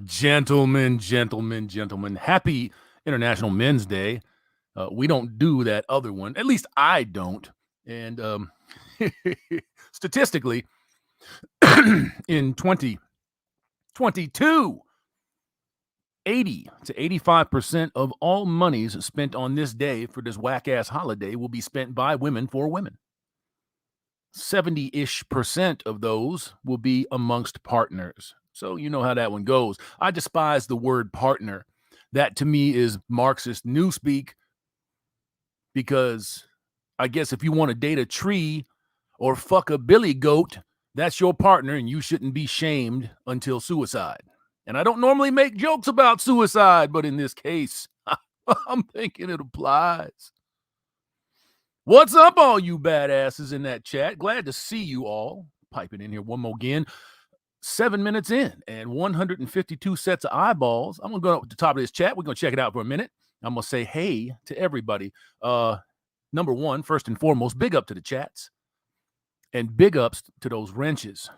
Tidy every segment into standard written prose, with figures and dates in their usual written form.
Gentlemen. Happy International Men's Day. We don't do that other one. At least I don't. And statistically, in 2022, 80 to 85% of all monies spent on this day for this whack-ass holiday will be spent by women for women. 70-ish% of those will be amongst partners. So you know how that one goes. I despise the word partner. That to me is Marxist newspeak, because I guess if you want to date a tree or fuck a billy goat, that's your partner and you shouldn't be shamed until suicide. And I don't normally make jokes about suicide, but in this case, I'm thinking it applies. What's up, all you badasses in that chat? Glad to see you all. Piping in here one more again. 7 minutes in and 152 sets of eyeballs. I'm going to go up to the top of this chat. We're going to check it out for a minute. I'm going to say hey to everybody. Number one, first and foremost, big up to the chats. And big ups to those wrenches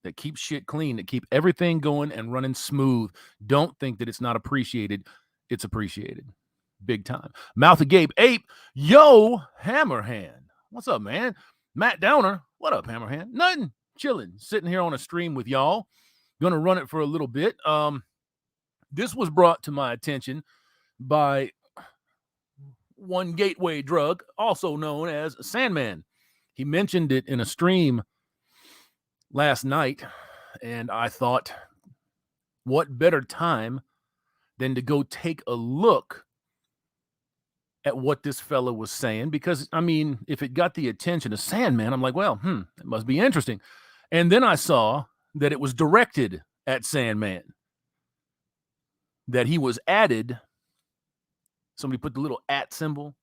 that keep shit clean, that keep everything going and running smooth. Don't think that it's not appreciated. It's appreciated. Big time. Mouth of Gabe Ape. Yo, Hammerhand. What's up, man? Matt Downer. What up, Hammerhand? Nothing. Chilling. Sitting here on a stream with y'all. Gonna run it for a little bit. This was brought to my attention by one gateway drug, also known as Sandman. He mentioned it in a stream last night, and I thought, what better time than to go take a look at what this fella was saying? Because, I mean, if it got the attention of Sandman, I'm like, well, it must be interesting. And then I saw that it was directed at Sandman, that he was added. Somebody put the little @ symbol.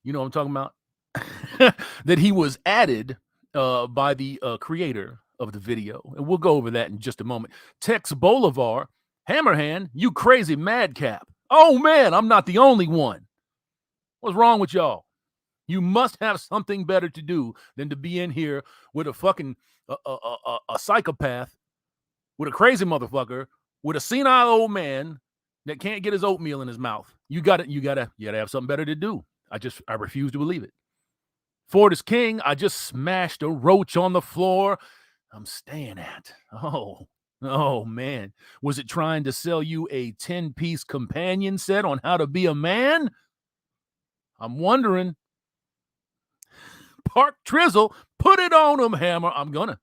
You know what I'm talking about? That he was added by the creator of the video. And we'll go over that in just a moment. Tex Bolivar, Hammerhand, you crazy madcap. Oh, man, I'm not the only one. What's wrong with y'all? You must have something better to do than to be in here with a fucking a psychopath, with a crazy motherfucker, with a senile old man that can't get his oatmeal in his mouth. You gotta have something better to do. I refuse to believe it. Ford is king. I just smashed a roach on the floor. I'm staying at. Oh, man. Was it trying to sell you a 10-piece companion set on how to be a man? I'm wondering. Park Trizzle, put it on him, Hammer. I'm gonna.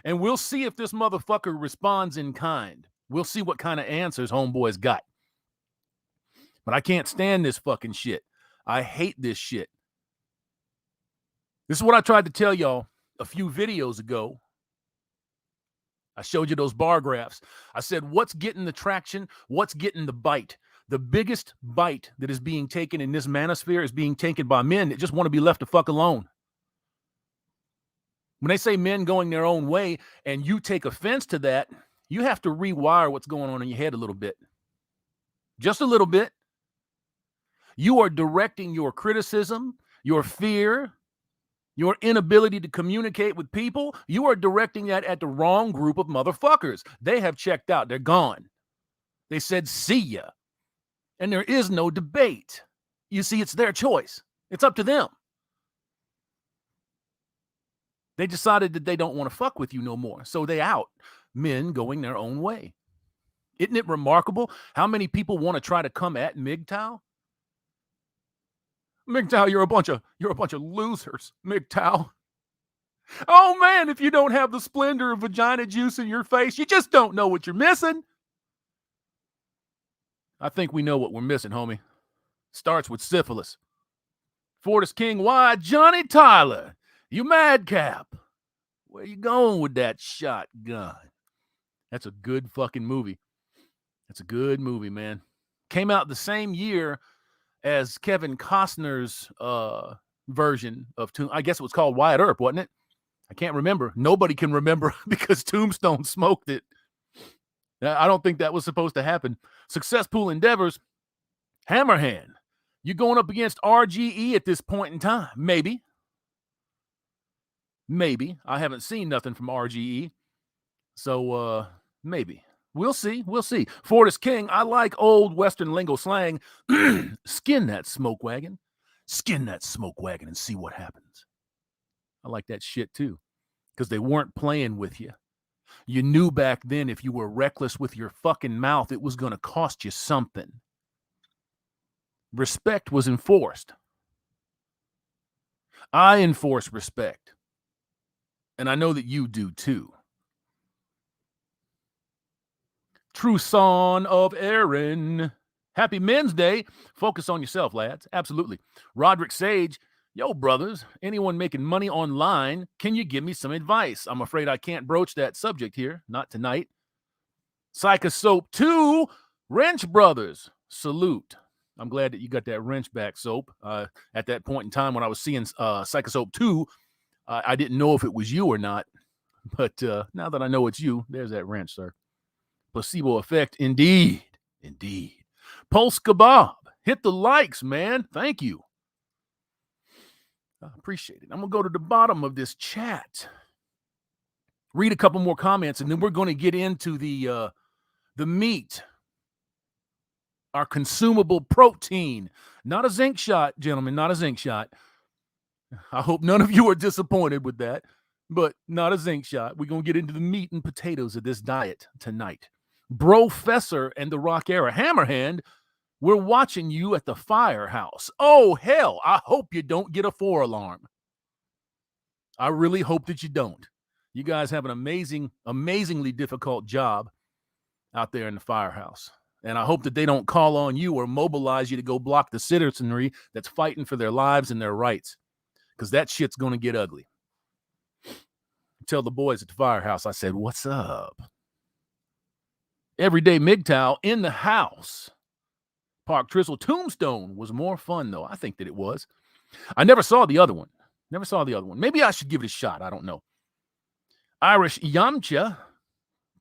And we'll see if this motherfucker responds in kind. We'll see what kind of answers homeboy's got. But I can't stand this fucking shit. I hate this shit. This is what I tried to tell y'all a few videos ago. I showed you those bar graphs. I said, what's getting the traction? What's getting the bite? The biggest bite that is being taken in this manosphere is being taken by men that just want to be left the fuck alone. When they say men going their own way and you take offense to that, you have to rewire what's going on in your head a little bit. Just a little bit. You are directing your criticism, your fear, your inability to communicate with people. You are directing that at the wrong group of motherfuckers. They have checked out. They're gone. They said, see ya. And there is no debate. You see, it's their choice. It's up to them. They decided that they don't want to fuck with you no more. So they out. Men going their own way. Isn't it remarkable how many people want to try to come at MGTOW? MGTOW, you're a bunch of losers, MGTOW. Oh man, if you don't have the splendor of vagina juice in your face, you just don't know what you're missing. I think we know what we're missing, homie. Starts with syphilis. Ford is king. Why, Johnny Tyler, you madcap. Where you going with that shotgun? That's a good fucking movie. That's a good movie, man. Came out the same year as Kevin Costner's version of I guess it was called Wyatt Earp, wasn't it? I can't remember. Nobody can remember because Tombstone smoked it. I don't think that was supposed to happen. Successful endeavors. Hammerhand. You going up against RGE at this point in time? Maybe. I haven't seen nothing from RGE. So, maybe. We'll see. We'll see. Ford is king. I like old Western lingo slang. Skin that smoke wagon. Skin that smoke wagon and see what happens. I like that shit too, because they weren't playing with you. You knew back then if you were reckless with your fucking mouth, it was going to cost you something. Respect was enforced. I enforce respect. And I know that you do too. True son of Aaron. Happy Men's Day. Focus on yourself, lads. Absolutely. Roderick Sage. Yo, brothers, anyone making money online, can you give me some advice? I'm afraid I can't broach that subject here. Not tonight. Psycho Soap 2. Wrench Brothers. Salute. I'm glad that you got that wrench back, Soap. At that point in time when I was seeing Psycho Soap 2, I didn't know if it was you or not. But now that I know it's you, there's that wrench, sir. Placebo effect, indeed. Indeed. Pulse Kebab, hit the likes, man. Thank you. I appreciate it. I'm going to go to the bottom of this chat. Read a couple more comments, and then we're going to get into the meat. Our consumable protein. Not a zinc shot, gentlemen, not a zinc shot. I hope none of you are disappointed with that, but not a zinc shot. We're going to get into the meat and potatoes of this diet tonight. Brofessor and the Rock Era Hammerhand, we're watching you at the firehouse. Oh, hell, I hope you don't get a 4-alarm. I really hope that you don't. You guys have an amazingly difficult job out there in the firehouse. And I hope that they don't call on you or mobilize you to go block the citizenry that's fighting for their lives and their rights, because that shit's going to get ugly. Tell the boys at the firehouse, I said, what's up? Everyday MGTOW in the house. Park Tristle Tombstone was more fun, though. I think that it was. I never saw the other one. Maybe I should give it a shot. I don't know. Irish Yamcha.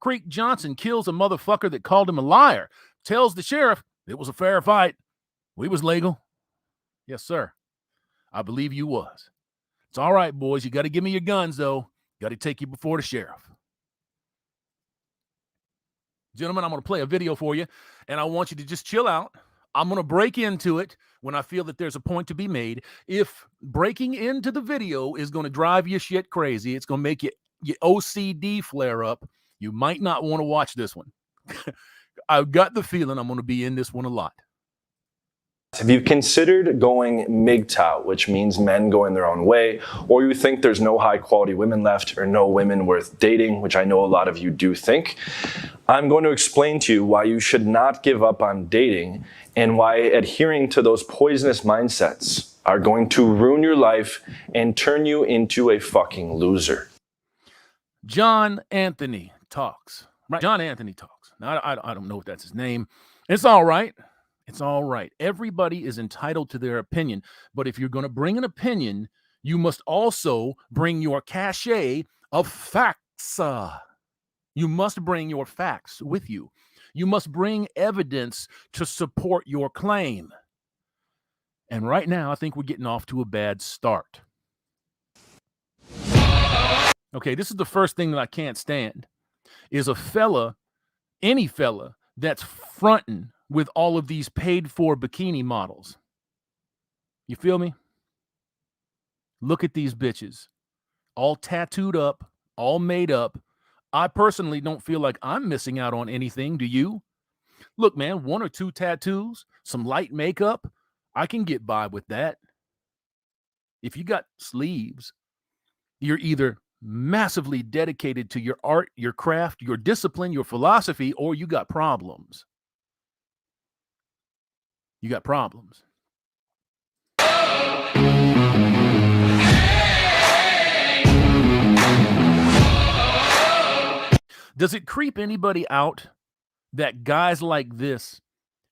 Creek Johnson kills a motherfucker that called him a liar. Tells the sheriff it was a fair fight. We was legal. Yes, sir. I believe you was. It's all right, boys. You got to give me your guns, though. Got to take you before the sheriff. Gentlemen, I'm going to play a video for you, and I want you to just chill out. I'm going to break into it when I feel that there's a point to be made. If breaking into the video is going to drive you shit crazy, it's going to make your OCD flare up, you might not want to watch this one. I've got the feeling I'm going to be in this one a lot. Have you considered going MGTOW, which means men going their own way, or you think there's no high quality women left or no women worth dating, which I know a lot of you do think? I'm going to explain to you why you should not give up on dating and why adhering to those poisonous mindsets are going to ruin your life and turn you into a fucking loser. John Anthony talks. Right? John Anthony talks. Now, I don't know if that's his name. It's all right. It's all right. Everybody is entitled to their opinion. But if you're going to bring an opinion, you must also bring your cachet of facts. You must bring your facts with you. You must bring evidence to support your claim. And right now, I think we're getting off to a bad start. Okay, this is the first thing that I can't stand, is a fella, any fella, that's fronting with all of these paid-for bikini models. You feel me? Look at these bitches. All tattooed up, all made up. I personally don't feel like I'm missing out on anything. Do you? Look, man, 1 or 2 tattoos, some light makeup, I can get by with that. If you got sleeves, you're either massively dedicated to your art, your craft, your discipline, your philosophy, or you got problems. You got problems. Does it creep anybody out that guys like this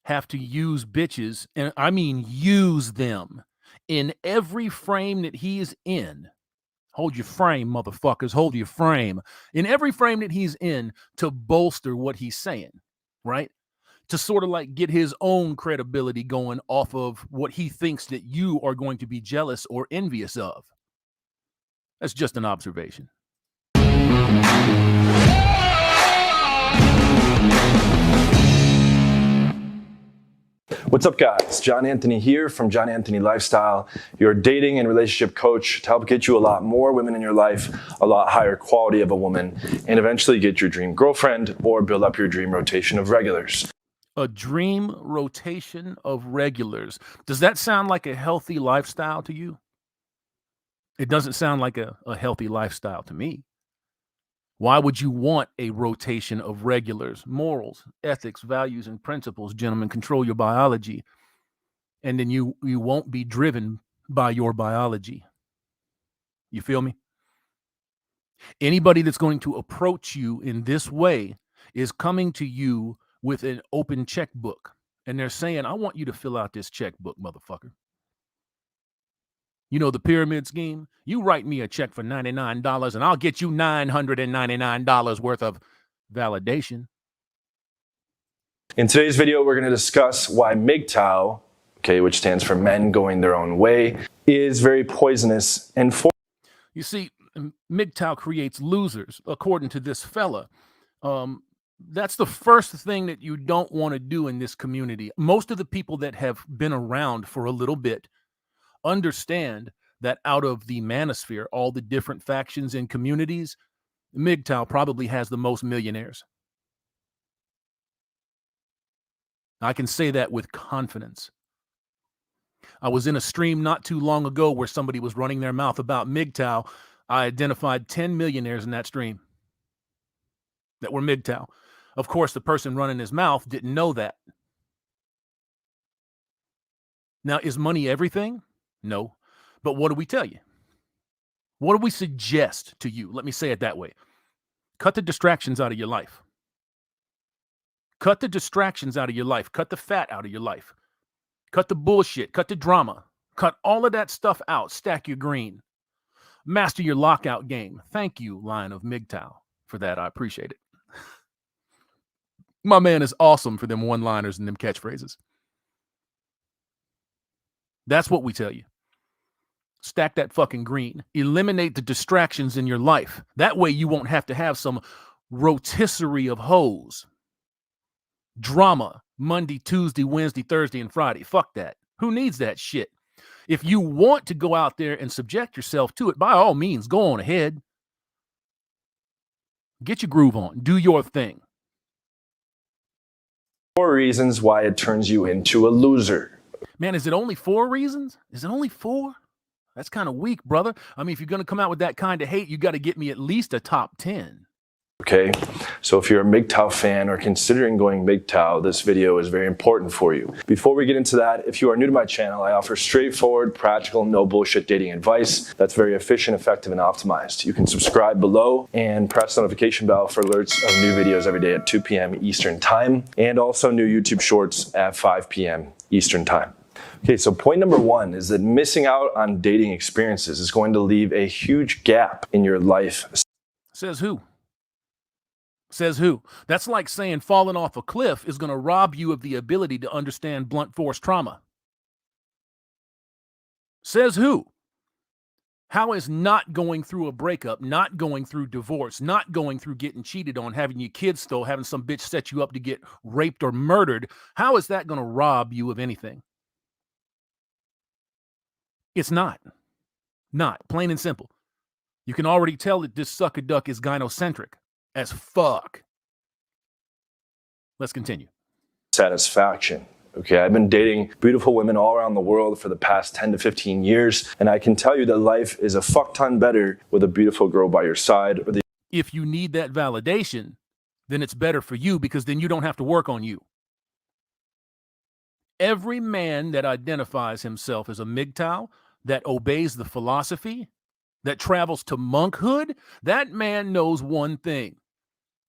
have to use bitches, and I mean use them, in every frame that he is in? Hold your frame, motherfuckers. Hold your frame. In every frame that he's in, to bolster what he's saying, right? To sort of like get his own credibility going off of what he thinks that you are going to be jealous or envious of. That's just an observation. What's up, guys? John Anthony here from John Anthony Lifestyle, your dating and relationship coach to help get you a lot more women in your life, a lot higher quality of a woman, and eventually get your dream girlfriend or build up your dream rotation of regulars. A dream rotation of regulars. Does that sound like a healthy lifestyle to you? It doesn't sound like a healthy lifestyle to me. Why would you want a rotation of regulars? Morals, ethics, values, and principles, gentlemen, control your biology. And then you won't be driven by your biology. You feel me? Anybody that's going to approach you in this way is coming to you with an open checkbook. And they're saying, I want you to fill out this checkbook, motherfucker. You know the pyramid scheme? You write me a check for $99 and I'll get you $999 worth of validation. In today's video, we're going to discuss why MGTOW, which stands for men going their own way, is very poisonous and you see, MGTOW creates losers, according to this fella. That's the first thing that you don't want to do in this community. Most of the people that have been around for a little bit understand that out of the manosphere, all the different factions and communities, MGTOW probably has the most millionaires. I can say that with confidence. I was in a stream not too long ago where somebody was running their mouth about MGTOW. I identified 10 millionaires in that stream that were MGTOW. Of course, the person running his mouth didn't know that. Now, is money everything? No. But what do we tell you? What do we suggest to you? Let me say it that way. Cut the distractions out of your life. Cut the distractions out of your life. Cut the fat out of your life. Cut the bullshit. Cut the drama. Cut all of that stuff out. Stack your green. Master your lockout game. Thank you, Lion of MGTOW, for that. I appreciate it. My man is awesome for them one-liners and them catchphrases. That's what we tell you. Stack that fucking green. Eliminate the distractions in your life. That way you won't have to have some rotisserie of hoes. Drama. Monday, Tuesday, Wednesday, Thursday, and Friday. Fuck that. Who needs that shit? If you want to go out there and subject yourself to it, by all means, go on ahead. Get your groove on. Do your thing. 4 reasons why it turns you into a loser. Man, is it only 4 reasons? Is it only 4? That's kind of weak, brother. I mean, if you're going to come out with that kind of hate, you got to get me at least a top 10. Okay, so if you're a MGTOW fan or considering going MGTOW, this video is very important for you. Before we get into that, if you are new to my channel, I offer straightforward, practical, no bullshit dating advice that's very efficient, effective, and optimized. You can subscribe below and press the notification bell for alerts of new videos every day at 2 p.m. Eastern Time, and also new YouTube shorts at 5 p.m. Eastern Time. Okay, so point number 1 is that missing out on dating experiences is going to leave a huge gap in your life. Says who? Says who? That's like saying falling off a cliff is going to rob you of the ability to understand blunt force trauma. Says who? How is not going through a breakup, not going through divorce, not going through getting cheated on, having your kids stole, having some bitch set you up to get raped or murdered, how is that going to rob you of anything? It's not. Not. Plain and simple. You can already tell that this sucker duck is gynocentric as fuck. Let's continue. Satisfaction. Okay, I've been dating beautiful women all around the world for the past 10 to 15 years, and I can tell you that life is a fuck ton better with a beautiful girl by your side. If you need that validation, then it's better for you because then you don't have to work on you. Every man that identifies himself as a MGTOW, that obeys the philosophy, that travels to monkhood, that man knows one thing.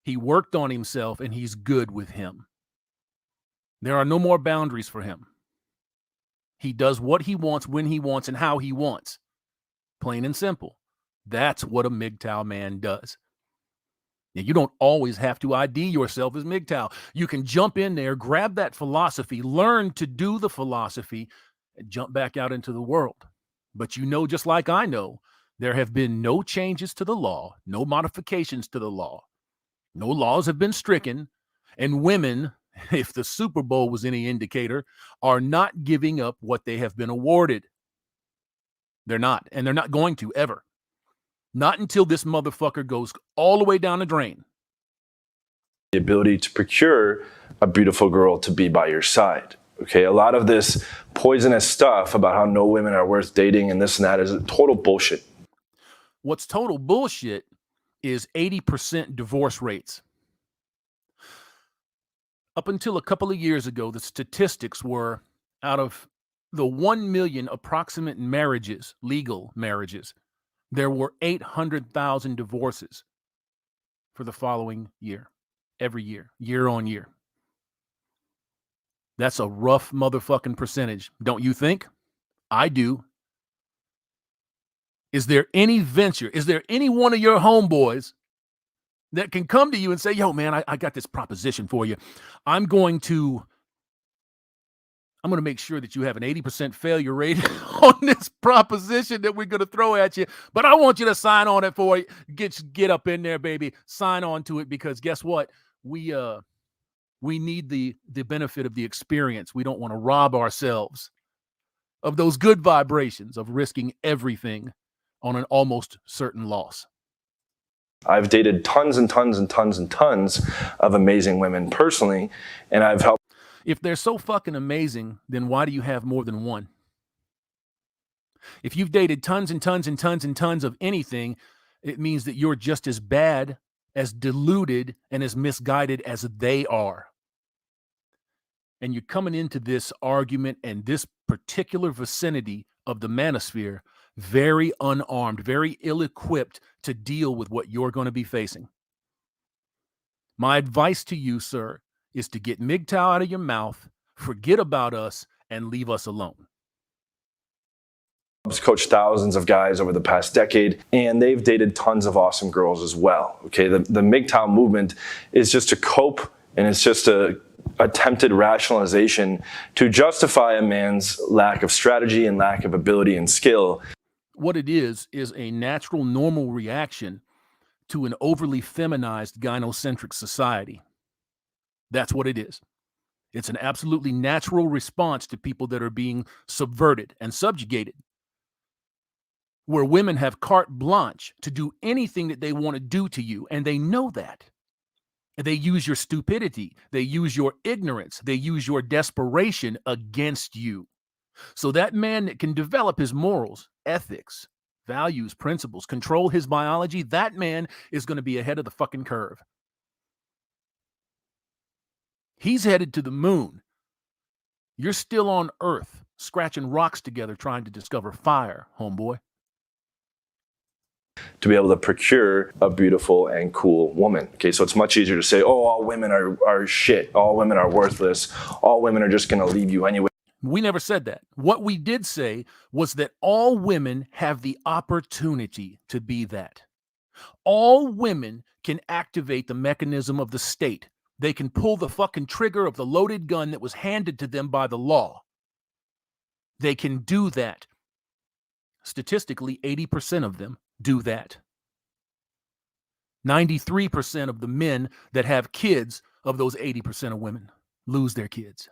He worked on himself and he's good with him. There are no more boundaries for him. He does what he wants, when he wants, and how he wants. Plain and simple. That's what a MGTOW man does. Now, you don't always have to ID yourself as MGTOW. You can jump in there, grab that philosophy, learn to do the philosophy, and jump back out into the world. But you know, just like I know, there have been no changes to the law, no modifications to the law. No laws have been stricken, and women if the Super Bowl was any indicator, are not giving up what they have been awarded. They're not, and they're not going to ever. Not until this motherfucker goes all the way down the drain. The ability to procure a beautiful girl to be by your side. Okay, a lot of this poisonous stuff about how no women are worth dating and this and that is total bullshit. What's total bullshit is 80% divorce rates. Up until a couple of years ago, the statistics were out of the 1 million approximate marriages, legal marriages, there were 800,000 divorces for the following year, every year, year on year. That's a rough motherfucking percentage, don't you think? I do. Is there any venture? Is there any one of your homeboys that can come to you and say, yo, man, I got this proposition for you. I'm going to make sure that you have an 80% failure rate on this proposition that we're going to throw at you. But I want you to sign on it for you. Get up in there, baby. Sign on to it because guess what? We need the benefit of the experience. We don't want to rob ourselves of those good vibrations of risking everything on an almost certain loss. I've dated tons and tons and tons and tons of amazing women personally, and I've helped. If they're so fucking amazing, then why do you have more than one? If you've dated tons and tons and tons and tons of anything, it means that you're just as bad, as deluded, and as misguided as they are. And you're coming into this argument and this particular vicinity of the manosphere very unarmed, very ill-equipped to deal with what you're going to be facing. My advice to you, sir, is to get MGTOW out of your mouth, forget about us, and leave us alone. I've coached thousands of guys over the past decade, and they've dated tons of awesome girls as well. Okay, the MGTOW movement is just a cope, and it's just a attempted rationalization to justify a man's lack of strategy and lack of ability and skill. What it is a natural, normal reaction to an overly feminized, gynocentric society. That's what it is. It's an absolutely natural response to people that are being subverted and subjugated, where women have carte blanche to do anything that they want to do to you, and they know that. They use your stupidity, they use your ignorance, they use your desperation against you. So that man that can develop his morals, ethics, values, principles, control his biology, that man is going to be ahead of the fucking curve. He's headed to the moon. You're still on Earth, scratching rocks together, trying to discover fire, homeboy. To be able to procure a beautiful and cool woman. Okay, so it's much easier to say, oh, all women are shit. All women are worthless. All women are just going to leave you anyway. We never said that. What we did say was that all women have the opportunity to be that. All women can activate the mechanism of the state. They can pull the fucking trigger of the loaded gun that was handed to them by the law. They can do that. Statistically, 80% of them do that. 93% of the men that have kids of those 80% of women lose their kids.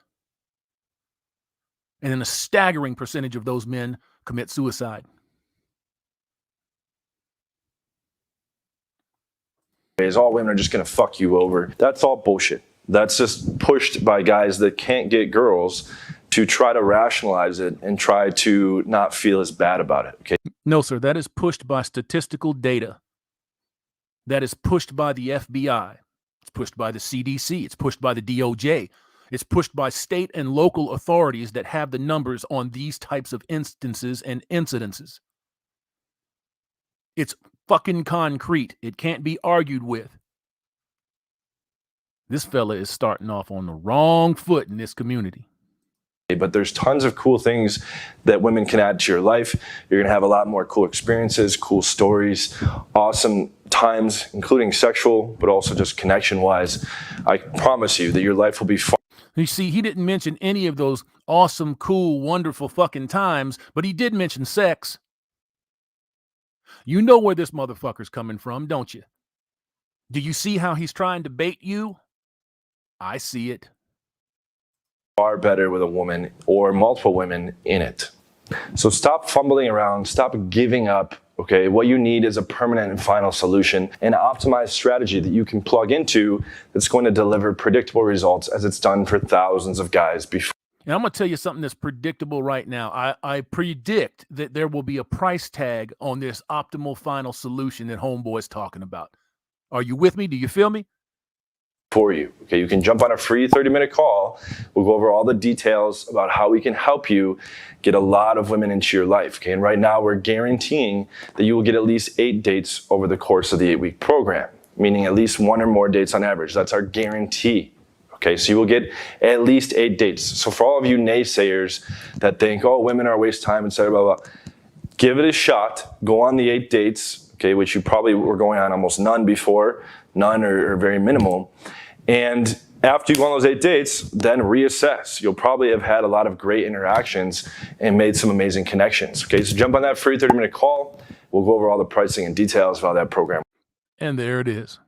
And then a staggering percentage of those men commit suicide. All women are just going to fuck you over. That's all bullshit. That's just pushed by guys that can't get girls to try to rationalize it and try to not feel as bad about it. Okay. No, sir, that is pushed by statistical data. That is pushed by the FBI. It's pushed by the CDC. It's pushed by the DOJ. It's pushed by state and local authorities that have the numbers on these types of instances and incidences. It's fucking concrete. It can't be argued with. This fella is starting off on the wrong foot in this community. But there's tons of cool things that women can add to your life. You're going to have a lot more cool experiences, cool stories, awesome times, including sexual, but also just connection-wise. I promise you that your life will be fun. You see, he didn't mention any of those awesome, cool, wonderful fucking times, but he did mention sex. You know where this motherfucker's coming from, don't you? Do you see how he's trying to bait you? I see it. far better with a woman or multiple women in it. So stop fumbling around, stop giving up. Okay, what you need is a permanent and final solution, an optimized strategy that you can plug into that's going to deliver predictable results as it's done for thousands of guys before. And I'm going to tell you something that's predictable right now. I predict that there will be a price tag on this optimal final solution that Homeboy's talking about. Are you with me? Do you feel me? For you. Okay, you can jump on a free 30-minute call. We'll go over all the details about how we can help you get a lot of women into your life. Okay, and right now we're guaranteeing that you will get at least 8 dates over the course of the 8-week program, meaning at least 1 or more dates on average. That's our guarantee. Okay, so you will get at least 8 dates. So for all of you naysayers that think, oh, women are a waste of time, etc., blah, blah, give it a shot. Go on the 8 dates, okay, which you probably were going on almost none before, none or very minimal. And after you go on those 8 dates, then reassess. You'll probably have had a lot of great interactions and made some amazing connections. Okay, so jump on that free 30-minute call. We'll go over all the pricing and details about that program. And there it is.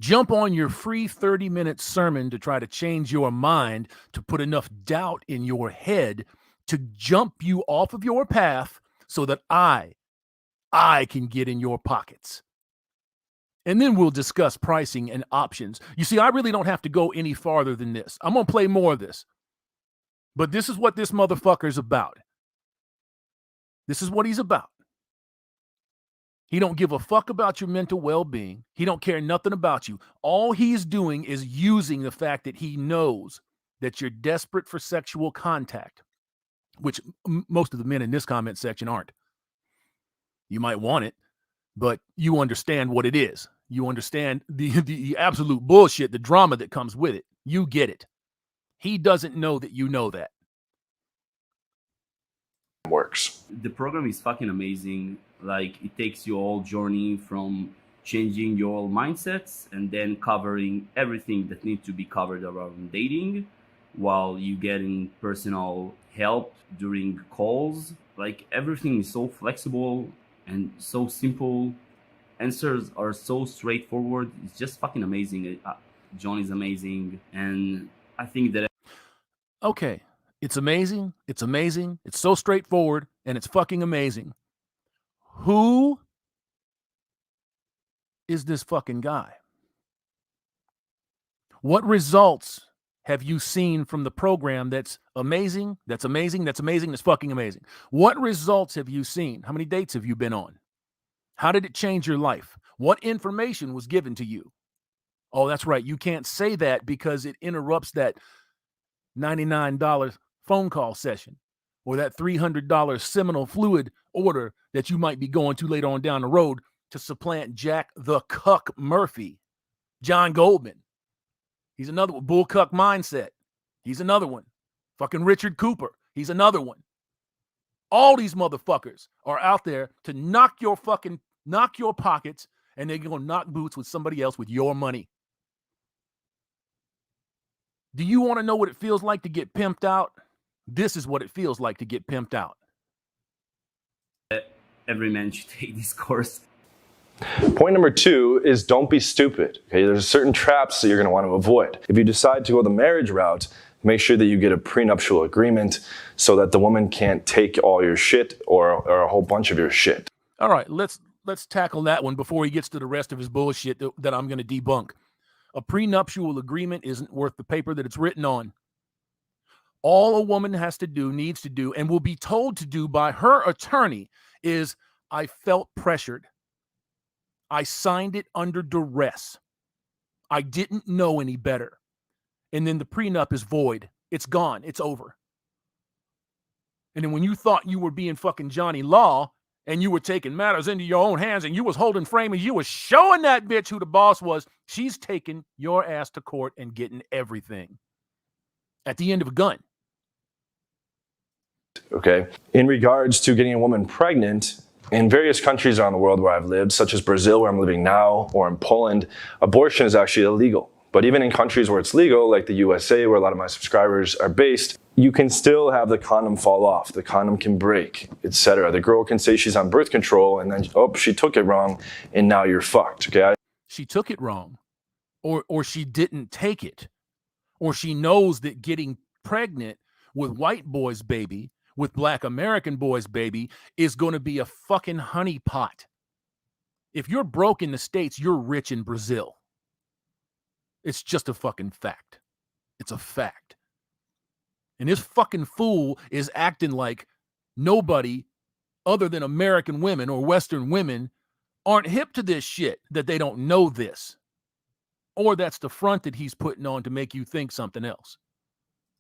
Jump on your free 30-minute sermon to try to change your mind, to put enough doubt in your head to jump you off of your path so that I can get in your pockets. And then we'll discuss pricing and options. You see, I really don't have to go any farther than this. I'm going to play more of this. But this is what this motherfucker's about. This is what he's about. He don't give a fuck about your mental well-being. He don't care nothing about you. All he's doing is using the fact that he knows that you're desperate for sexual contact, which most of the men in this comment section aren't. You might want it, but you understand what it is. You understand the absolute bullshit, the drama that comes with it. You get it. He doesn't know that you know that. Works. The program is fucking amazing. Like, it takes you all journey from changing your mindsets and then covering everything that needs to be covered around dating while you getting personal help during calls. Like, everything is so flexible and so simple. Answers are so straightforward. It's just fucking amazing. John is amazing. And I think that... Okay. It's amazing. It's amazing. It's so straightforward and it's fucking amazing. Who is this fucking guy? What results have you seen from the program that's amazing, that's amazing, that's amazing, that's fucking amazing? What results have you seen? How many dates have you been on? How did it change your life? What information was given to you? Oh, that's right. You can't say that because it interrupts that $99 phone call session or that $300 seminal fluid order that you might be going to later on down the road to supplant Jack the Cuck Murphy. John Goldman. He's another one. Bull Cuck Mindset. He's another one. Fucking Richard Cooper. He's another one. All these motherfuckers are out there to knock your pockets, and they're going to knock boots with somebody else with your money. Do you want to know what it feels like to get pimped out? This is what it feels like to get pimped out. Every man should take this course. Point number 2 is don't be stupid. Okay, there's certain traps that you're going to want to avoid. If you decide to go the marriage route, make sure that you get a prenuptial agreement so that the woman can't take all your shit or a whole bunch of your shit. All right, let's tackle that one before he gets to the rest of his bullshit that I'm going to debunk. A prenuptial agreement isn't worth the paper that it's written on. All a woman has to do, needs to do, and will be told to do by her attorney is, I felt pressured. I signed it under duress. I didn't know any better. And then the prenup is void. It's gone. It's over. And then when you thought you were being fucking Johnny Law and you were taking matters into your own hands and you was holding frame and you was showing that bitch who the boss was, she's taking your ass to court and getting everything at the end of a gun. Okay. In regards to getting a woman pregnant, in various countries around the world where I've lived, such as Brazil, where I'm living now, or in Poland, abortion is actually illegal. But even in countries where it's legal, like the USA, where a lot of my subscribers are based, you can still have the condom fall off. The condom can break, etc. The girl can say she's on birth control, and then, oh, she took it wrong, and now you're fucked. Okay. She took it wrong, or she didn't take it, or she knows that getting pregnant with white boys, baby, with black American boys, baby, is going to be a fucking honeypot. If you're broke in the States, you're rich in Brazil. It's just a fucking fact. It's a fact. And this fucking fool is acting like nobody other than American women or Western women aren't hip to this shit, that they don't know this. Or that's the front that he's putting on to make you think something else.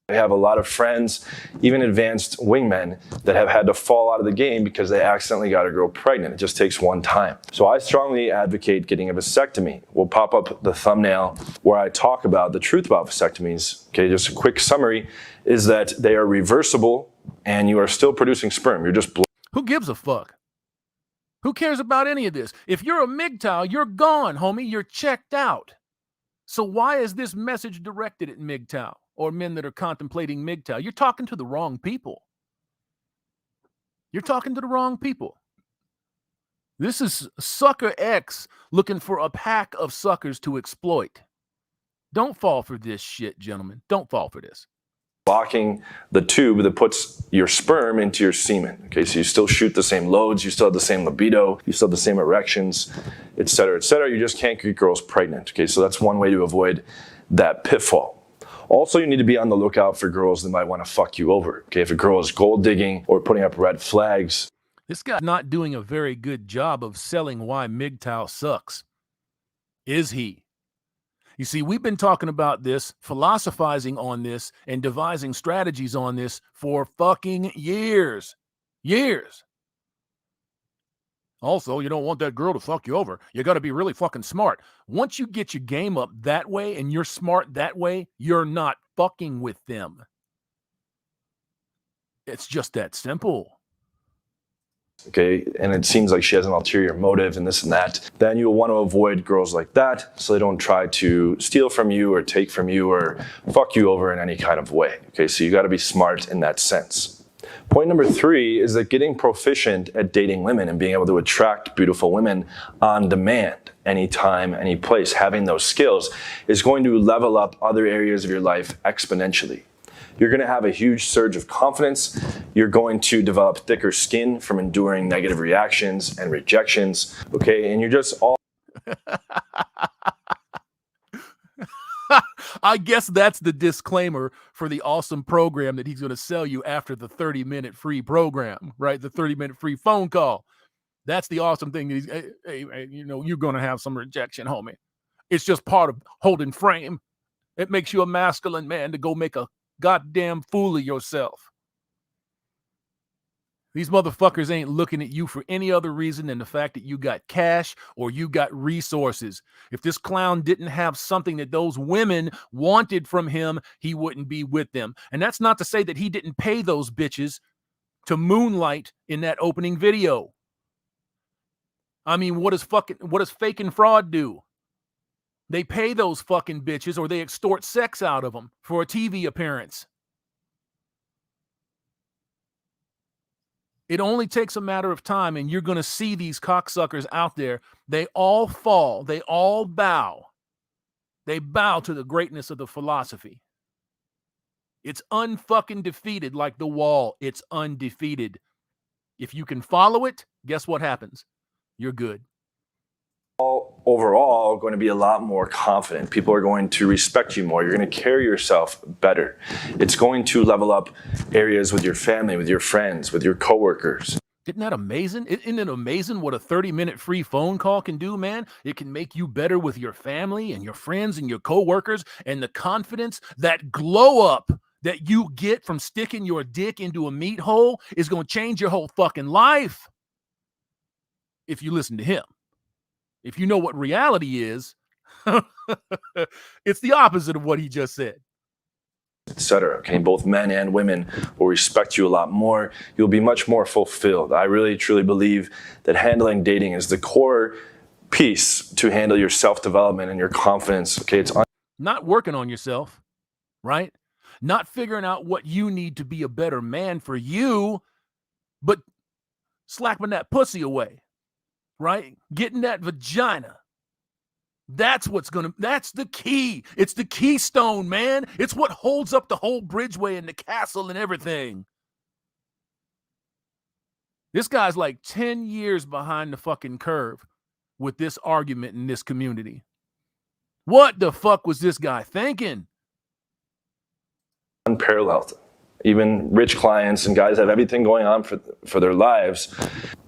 I have a lot of friends, even advanced wingmen, that have had to fall out of the game because they accidentally got a girl pregnant. It just takes one time. So I strongly advocate getting a vasectomy. We'll pop up the thumbnail where I talk about the truth about vasectomies. Okay, just a quick summary is that they are reversible and you are still producing sperm. You're just Who gives a fuck? Who cares about any of this? If you're a MGTOW, you're gone, homie. You're checked out. So why is this message directed at MGTOW or men that are contemplating MGTOW? You're talking to the wrong people. You're talking to the wrong people. This is Sucker X looking for a pack of suckers to exploit. Don't fall for this shit, gentlemen. Don't fall for this. blocking the tube that puts your sperm into your semen. Okay, so you still shoot the same loads, you still have the same libido, you still have the same erections, et cetera, et cetera. You just can't get girls pregnant. Okay, so that's one way to avoid that pitfall. Also, you need to be on the lookout for girls that might want to fuck you over. Okay, if a girl is gold digging or putting up red flags. This guy's not doing a very good job of selling why MGTOW sucks. Is he? You see, we've been talking about this, philosophizing on this, and devising strategies on this for fucking years. Years. Also, you don't want that girl to fuck you over. You got to be really fucking smart. Once you get your game up that way and you're smart that way, you're not fucking with them. It's just that simple. Okay, and it seems like she has an ulterior motive and this and that, then you'll want to avoid girls like that so they don't try to steal from you or take from you or fuck you over in any kind of way. Okay, so you got to be smart in that sense. Point number 3 is that getting proficient at dating women and being able to attract beautiful women on demand, anytime, any place, having those skills is going to level up other areas of your life exponentially. You're going to have a huge surge of confidence. You're going to develop thicker skin from enduring negative reactions and rejections. Okay, and you're just all. I guess that's the disclaimer for the awesome program that he's going to sell you after the 30-minute free program, right? The 30-minute free phone call. That's the awesome thing. That he's, hey, you know, you're going to have some rejection, homie. It's just part of holding frame. It makes you a masculine man to go make a goddamn fool of yourself. These motherfuckers ain't looking at you for any other reason than the fact that you got cash or you got resources. If this clown didn't have something that those women wanted from him, he wouldn't be with them. And that's not to say that he didn't pay those bitches to moonlight in that opening video. I mean, what does fake and fraud do? They pay those fucking bitches or they extort sex out of them for a TV appearance. It only takes a matter of time and you're going to see these cocksuckers out there. They all fall. They all bow. They bow to the greatness of the philosophy. It's unfucking defeated like the wall. It's undefeated. If you can follow it, guess what happens? You're good. Overall going to be a lot more confident. People are going to respect you more. You're going to carry yourself better. It's going to level up areas with your family, with your friends, with your coworkers. Isn't that amazing? Isn't it amazing what a 30-minute free phone call can do, man? It can make you better with your family and your friends and your coworkers, and the confidence, that glow up that you get from sticking your dick into a meat hole is going to change your whole fucking life if you listen to him. If you know what reality is, it's the opposite of what he just said. Etc. Okay, both men and women will respect you a lot more. You'll be much more fulfilled. I really, truly believe that handling dating is the core piece to handle your self-development and your confidence. Okay, it's not working on yourself, right? Not figuring out what you need to be a better man for you, but slapping that pussy away. Right? Getting that vagina. That's the key. It's the keystone, man. It's what holds up the whole bridgeway and the castle and everything. This guy's like 10 years behind the fucking curve with this argument in this community. What the fuck was this guy thinking? Unparalleled. Even rich clients and guys have everything going on for their lives.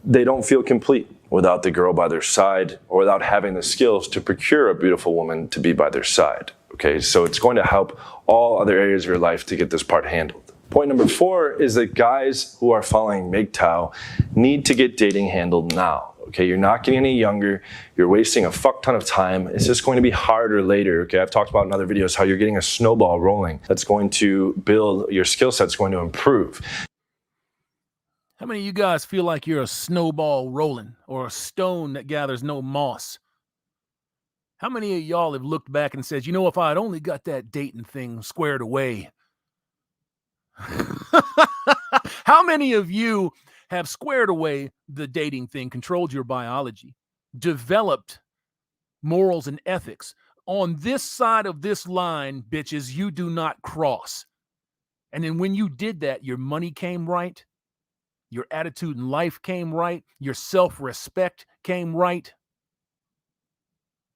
They don't feel complete without the girl by their side or without having the skills to procure a beautiful woman to be by their side. Okay, so it's going to help all other areas of your life to get this part handled. Point number 4 is that guys who are following MGTOW need to get dating handled now. Okay, you're not getting any younger. You're wasting a fuck ton of time. It's just going to be harder later. Okay, I've talked about in other videos how you're getting a snowball rolling that's going to build your skill set's going to improve. How many of you guys feel like you're a snowball rolling or a stone that gathers no moss? How many of y'all have looked back and said, you know, if I'd only got that dating thing squared away? How many of you have squared away the dating thing, controlled your biology, developed morals and ethics? On this side of this line, bitches, you do not cross. And then when you did that, your money came right, your attitude in life came right, your self-respect came right.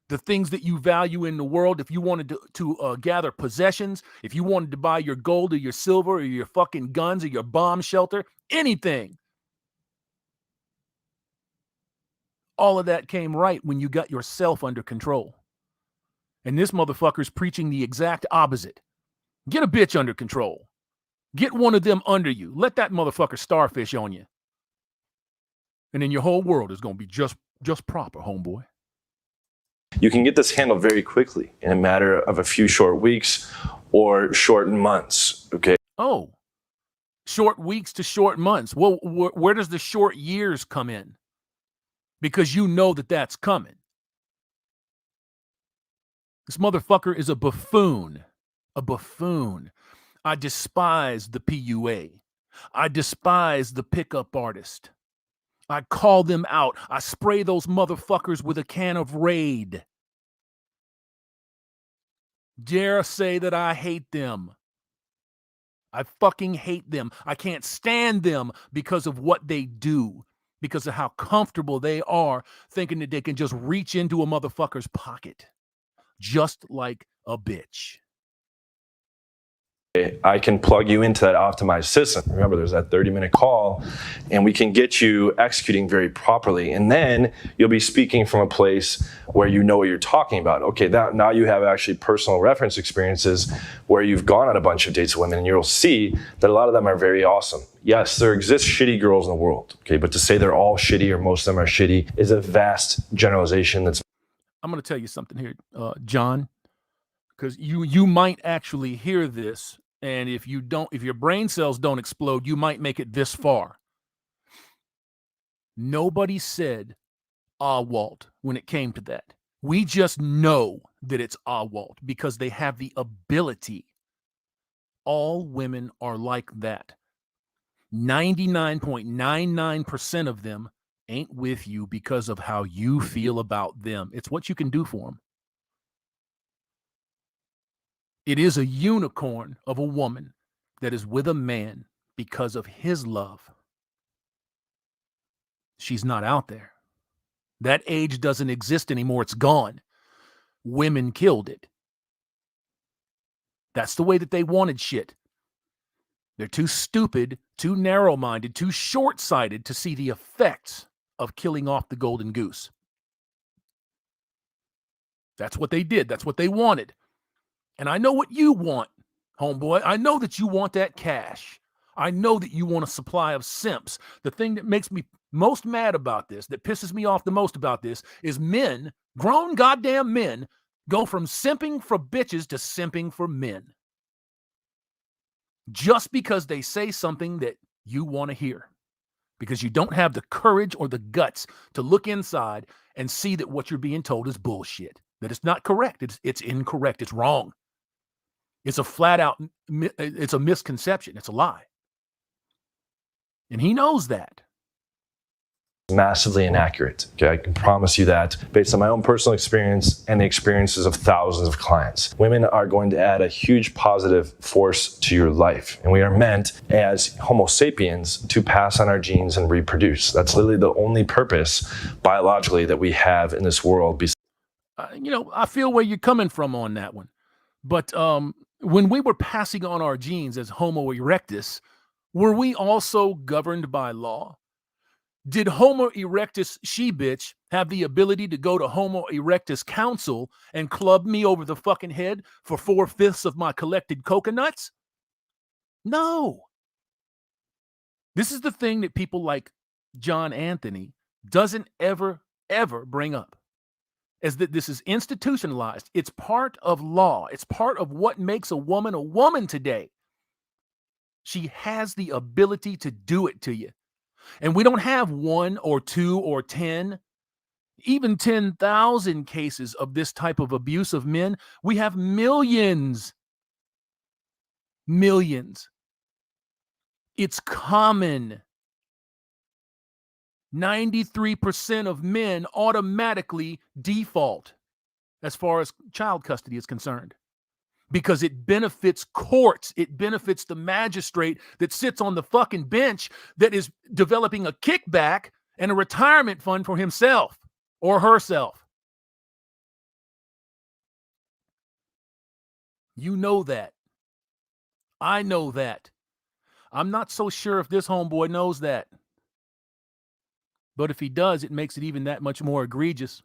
The things that you value in the world, if you wanted to gather possessions, if you wanted to buy your gold or your silver or your fucking guns or your bomb shelter, anything. All of that came right when you got yourself under control. And this motherfucker's preaching the exact opposite. Get a bitch under control. Get one of them under you. Let that motherfucker starfish on you. And then your whole world is going to be just proper, homeboy. You can get this handled very quickly in a matter of a few short weeks or short months, okay? Oh, short weeks to short months. Well, where does the short years come in? Because you know that that's coming. This motherfucker is a buffoon. A buffoon. I despise the PUA. I despise the pickup artist. I call them out. I spray those motherfuckers with a can of Raid. Dare say that I hate them. I fucking hate them. I can't stand them because of what they do, because of how comfortable they are thinking that they can just reach into a motherfucker's pocket, just like a bitch. I can plug you into that optimized system. Remember, there's that 30-minute call, and we can get you executing very properly. And then you'll be speaking from a place where you know what you're talking about. Okay, now you have actually personal reference experiences where you've gone on a bunch of dates with women, and you'll see that a lot of them are very awesome. Yes, there exist shitty girls in the world, okay, but to say they're all shitty or most of them are shitty is a vast generalization. I'm going to tell you something here, John, because you might actually hear this. And if your brain cells don't explode, you might make it this far. Nobody said Walt when it came to that. We just know that it's Walt because they have the ability. All women are like that. 99.99% of them ain't with you because of how you feel about them. It's what you can do for them. It is a unicorn of a woman that is with a man because of his love. She's not out there. That age doesn't exist anymore. It's gone. Women killed it. That's the way that they wanted shit. They're too stupid, too narrow-minded, too short-sighted to see the effects of killing off the golden goose. That's what they did. That's what they wanted. And I know what you want, homeboy. I know that you want that cash. I know that you want a supply of simps. The thing that makes me most mad about this, that pisses me off the most about this, is men, grown goddamn men, go from simping for bitches to simping for men. Just because they say something that you want to hear. Because you don't have the courage or the guts to look inside and see that what you're being told is bullshit. That it's not correct. It's incorrect. It's wrong. It's a flat out, it's a misconception. It's a lie. And he knows that. massively inaccurate. Okay, I can promise you that based on my own personal experience and the experiences of thousands of clients. Women are going to add a huge positive force to your life. And we are meant as Homo sapiens to pass on our genes and reproduce. That's literally the only purpose biologically that we have in this world. I feel where you're coming from on that one. But when we were passing on our genes as Homo erectus, were we also governed by law? Did Homo erectus she-bitch have the ability to go to Homo erectus council and club me over the fucking head for 4/5 of my collected coconuts? No. This is the thing that people like John Anthony doesn't ever bring up, is that this is institutionalized. It's part of law. It's part of what makes a woman today. She has the ability to do it to you. And we don't have 1 or 2 or 10, even 10,000 cases of this type of abuse of men. We have millions. Millions. It's common. 93% of men automatically default as far as child custody is concerned, because it benefits courts. It benefits the magistrate that sits on the fucking bench that is developing a kickback and a retirement fund for himself or herself. You know that. I know that. I'm not so sure if this homeboy knows that. But if he does, it makes it even that much more egregious.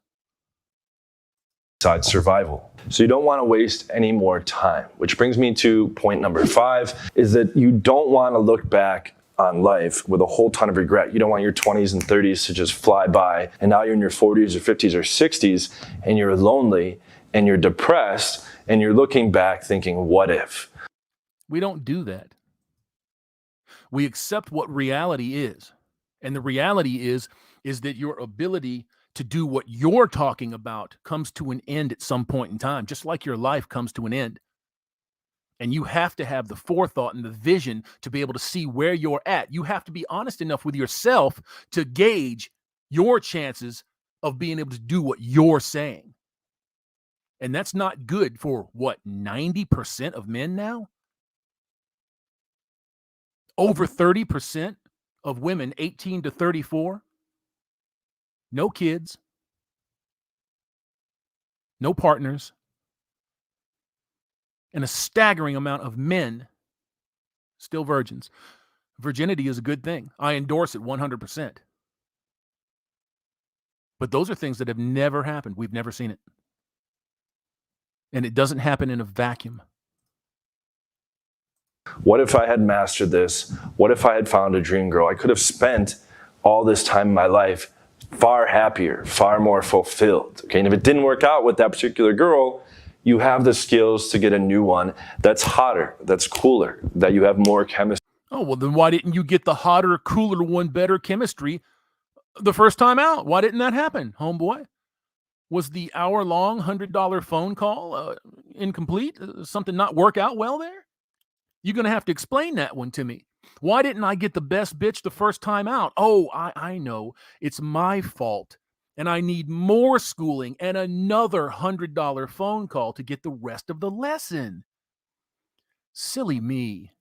Survival. So you don't want to waste any more time, which brings me to point number 5, is that you don't want to look back on life with a whole ton of regret. You don't want your 20s and 30s to just fly by, and now you're in your 40s or 50s or 60s and you're lonely and you're depressed and you're looking back thinking, what if? We don't do that. We accept what reality is. And the reality is that your ability to do what you're talking about comes to an end at some point in time, just like your life comes to an end. And you have to have the forethought and the vision to be able to see where you're at. You have to be honest enough with yourself to gauge your chances of being able to do what you're saying. And that's not good for, 90% of men now? Over 30% of women 18 to 34, no kids, no partners, and a staggering amount of men still virgins. Virginity is a good thing. I endorse it 100%. But those are things that have never happened. We've never seen it. And it doesn't happen in a vacuum. What if I had mastered this? What if I had found a dream girl? I could have spent all this time in my life far happier, far more fulfilled. Okay, and if it didn't work out with that particular girl, you have the skills to get a new one that's hotter, that's cooler, that you have more chemistry. Oh, well, then why didn't you get the hotter, cooler one, better chemistry the first time out? Why didn't that happen, homeboy? Was the hour-long $100 phone call incomplete? Something not work out well there? You're going to have to explain that one to me. Why didn't I get the best bitch the first time out? Oh, I know. It's my fault. And I need more schooling and another $100 phone call to get the rest of the lesson. Silly me.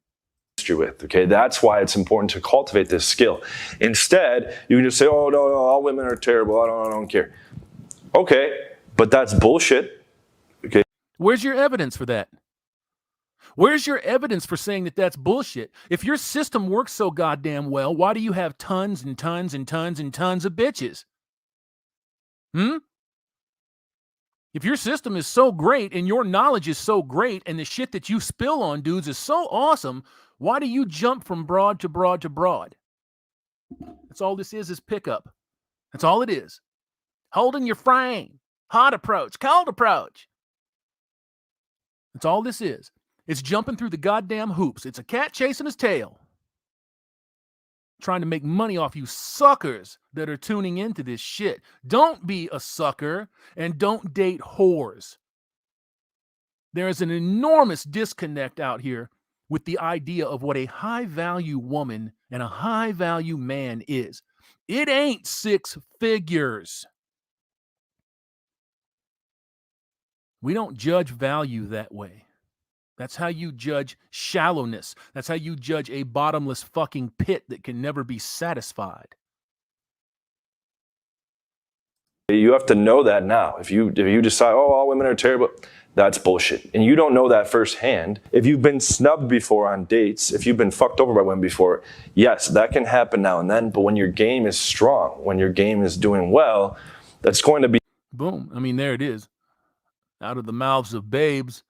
With. Okay, that's why it's important to cultivate this skill. Instead, you can just say, oh, no, all women are terrible. I don't care. Okay, but that's bullshit. Okay. Where's your evidence for that? Where's your evidence for saying that that's bullshit? If your system works so goddamn well, why do you have tons and tons and tons and tons of bitches? If your system is so great and your knowledge is so great and the shit that you spill on dudes is so awesome, why do you jump from broad to broad to broad? That's all this is pickup. That's all it is. Holding your frame. Hot approach. Cold approach. That's all this is. It's jumping through the goddamn hoops. It's a cat chasing his tail. Trying to make money off you suckers that are tuning into this shit. Don't be a sucker and don't date whores. There is an enormous disconnect out here with the idea of what a high-value woman and a high-value man is. It ain't 6 figures. We don't judge value that way. That's how you judge shallowness. That's how you judge a bottomless fucking pit that can never be satisfied. You have to know that now. If you decide, oh, all women are terrible, that's bullshit. And you don't know that firsthand. If you've been snubbed before on dates, if you've been fucked over by women before, yes, that can happen now and then. But when your game is strong, when your game is doing well, that's going to be... Boom. I mean, there it is. Out of the mouths of babes.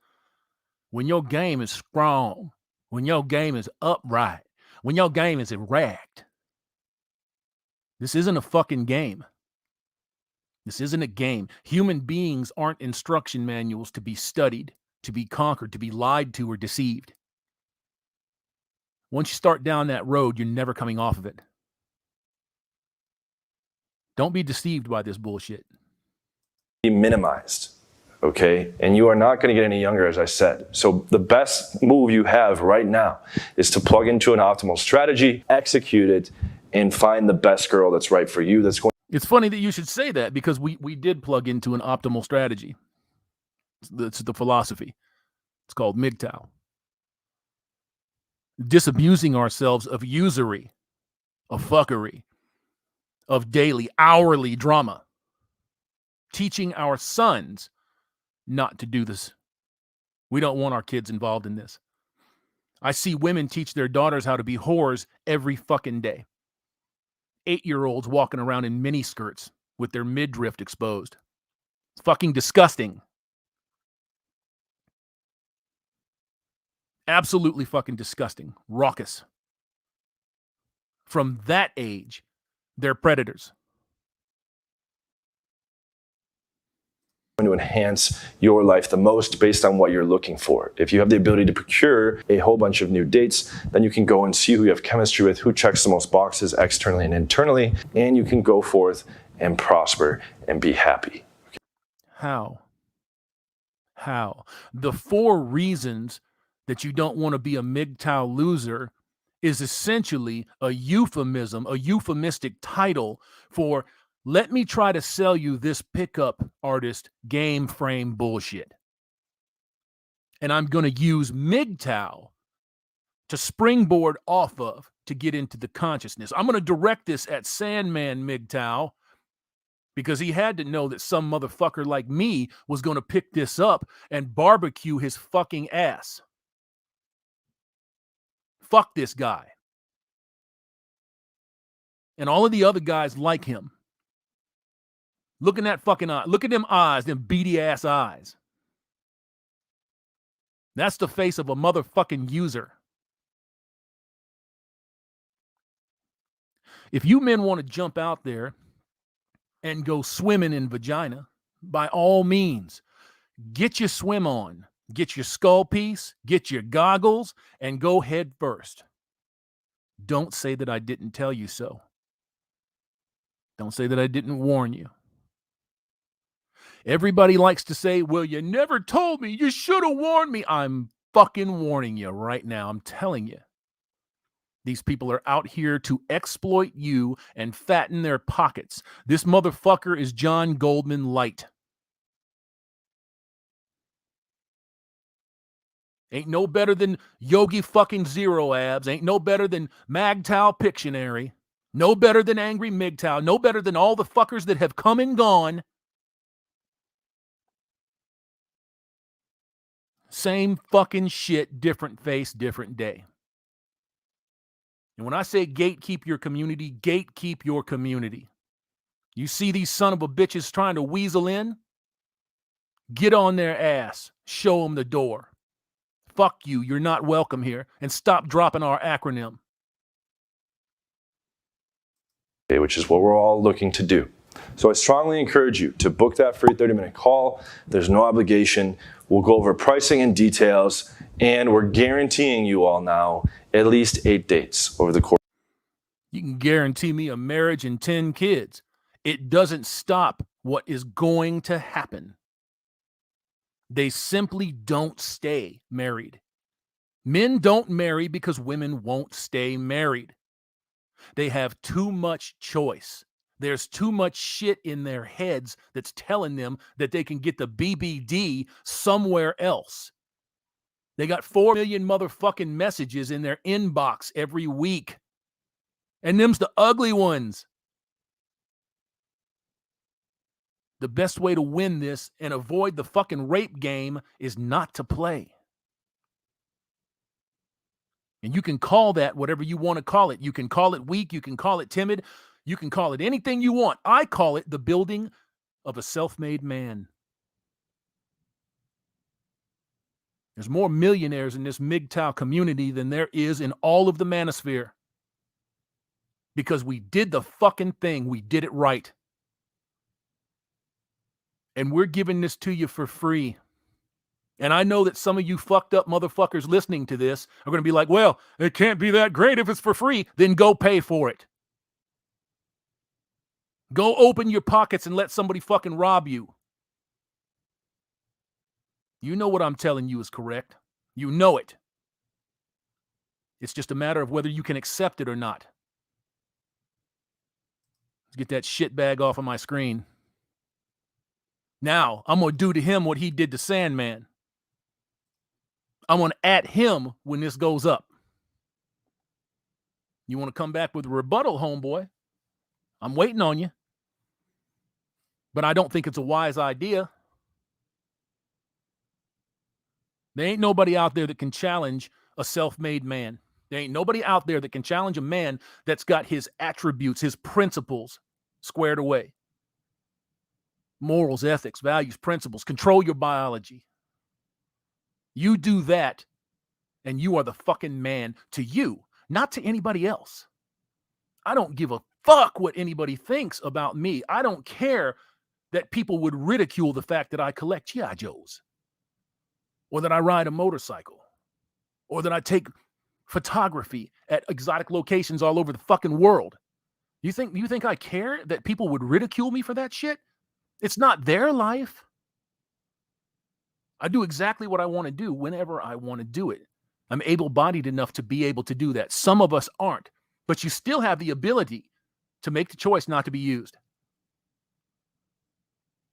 When your game is strong, when your game is upright, when your game is erect, this isn't a fucking game. This isn't a game. Human beings aren't instruction manuals to be studied, to be conquered, to be lied to or deceived. Once you start down that road, you're never coming off of it. Don't be deceived by this bullshit. Be minimized. Okay, and you are not going to get any younger, as I said. So the best move you have right now is to plug into an optimal strategy, execute it, and find the best girl that's right for you. That's going. It's funny that you should say that, because we did plug into an optimal strategy. It's the philosophy. It's called MGTOW. Disabusing ourselves of usury, of fuckery, of daily, hourly drama. Teaching our sons not to do this. We don't want our kids involved in this. I see women teach their daughters how to be whores every fucking day. 8-year-olds walking around in mini skirts with their midriff exposed. It's fucking disgusting. Absolutely fucking disgusting. Raucous. From that age, they're predators. To enhance your life the most based on what you're looking for. If you have the ability to procure a whole bunch of new dates, then you can go and see who you have chemistry with, who checks the most boxes externally and internally, and you can go forth and prosper and be happy. How? The 4 reasons that you don't want to be a MGTOW loser is essentially a euphemism, a euphemistic title for, let me try to sell you this pickup artist game frame bullshit. And I'm going to use MGTOW to springboard off of to get into the consciousness. I'm going to direct this at Sandman MGTOW because he had to know that some motherfucker like me was going to pick this up and barbecue his fucking ass. Fuck this guy. And all of the other guys like him. Look in that fucking eye. Look at them eyes, them beady ass eyes. That's the face of a motherfucking user. If you men want to jump out there and go swimming in vagina, by all means, get your swim on, get your skull piece, get your goggles, and go head first. Don't say that I didn't tell you so. Don't say that I didn't warn you. Everybody likes to say, well, you never told me. You should have warned me. I'm fucking warning you right now. I'm telling you. These people are out here to exploit you and fatten their pockets. This motherfucker is John Goldman light. Ain't no better than Yogi fucking Zero Abs. Ain't no better than MGTOW Pictionary. No better than Angry MGTOW. No better than all the fuckers that have come and gone. Same fucking shit, different face, different day. And when I say gatekeep your community, gatekeep your community. You see these son of a bitches trying to weasel in? Get on their ass. Show them the door. Fuck you, you're not welcome here. And stop dropping our acronym. Okay, which is what we're all looking to do. So I strongly encourage you to book that free 30-minute call. There's no obligation. We'll go over pricing and details, and we're guaranteeing you all now at least 8 dates over the course. You can guarantee me a marriage and 10 kids. It doesn't stop what is going to happen. They simply don't stay married. Men don't marry because women won't stay married. They have too much choice. There's too much shit in their heads that's telling them that they can get the BBD somewhere else. They got 4 million motherfucking messages in their inbox every week. And them's the ugly ones. The best way to win this and avoid the fucking rape game is not to play. And you can call that whatever you want to call it. You can call it weak. You can call it timid. You can call it anything you want. I call it the building of a self-made man. There's more millionaires in this MGTOW community than there is in all of the manosphere. Because we did the fucking thing. We did it right. And we're giving this to you for free. And I know that some of you fucked up motherfuckers listening to this are going to be like, well, it can't be that great if it's for free. Then go pay for it. Go open your pockets and let somebody fucking rob you. You know what I'm telling you is correct. You know it. It's just a matter of whether you can accept it or not. Let's get that shitbag off of my screen. Now, I'm going to do to him what he did to Sandman. I'm going to at him when this goes up. You want to come back with a rebuttal, homeboy? I'm waiting on you. But I don't think it's a wise idea. There ain't nobody out there that can challenge a self-made man. There ain't nobody out there that can challenge a man that's got his attributes, his principles squared away. Morals, ethics, values, principles. Control your biology. You do that, and you are the fucking man to you, not to anybody else. I don't give a fuck what anybody thinks about me. I don't care that people would ridicule the fact that I collect G.I. Joes, or that I ride a motorcycle, or that I take photography at exotic locations all over the fucking world. You think I care that people would ridicule me for that shit? It's not their life. I do exactly what I want to do whenever I want to do it. I'm able-bodied enough to be able to do that. Some of us aren't, but you still have the ability to make the choice not to be used.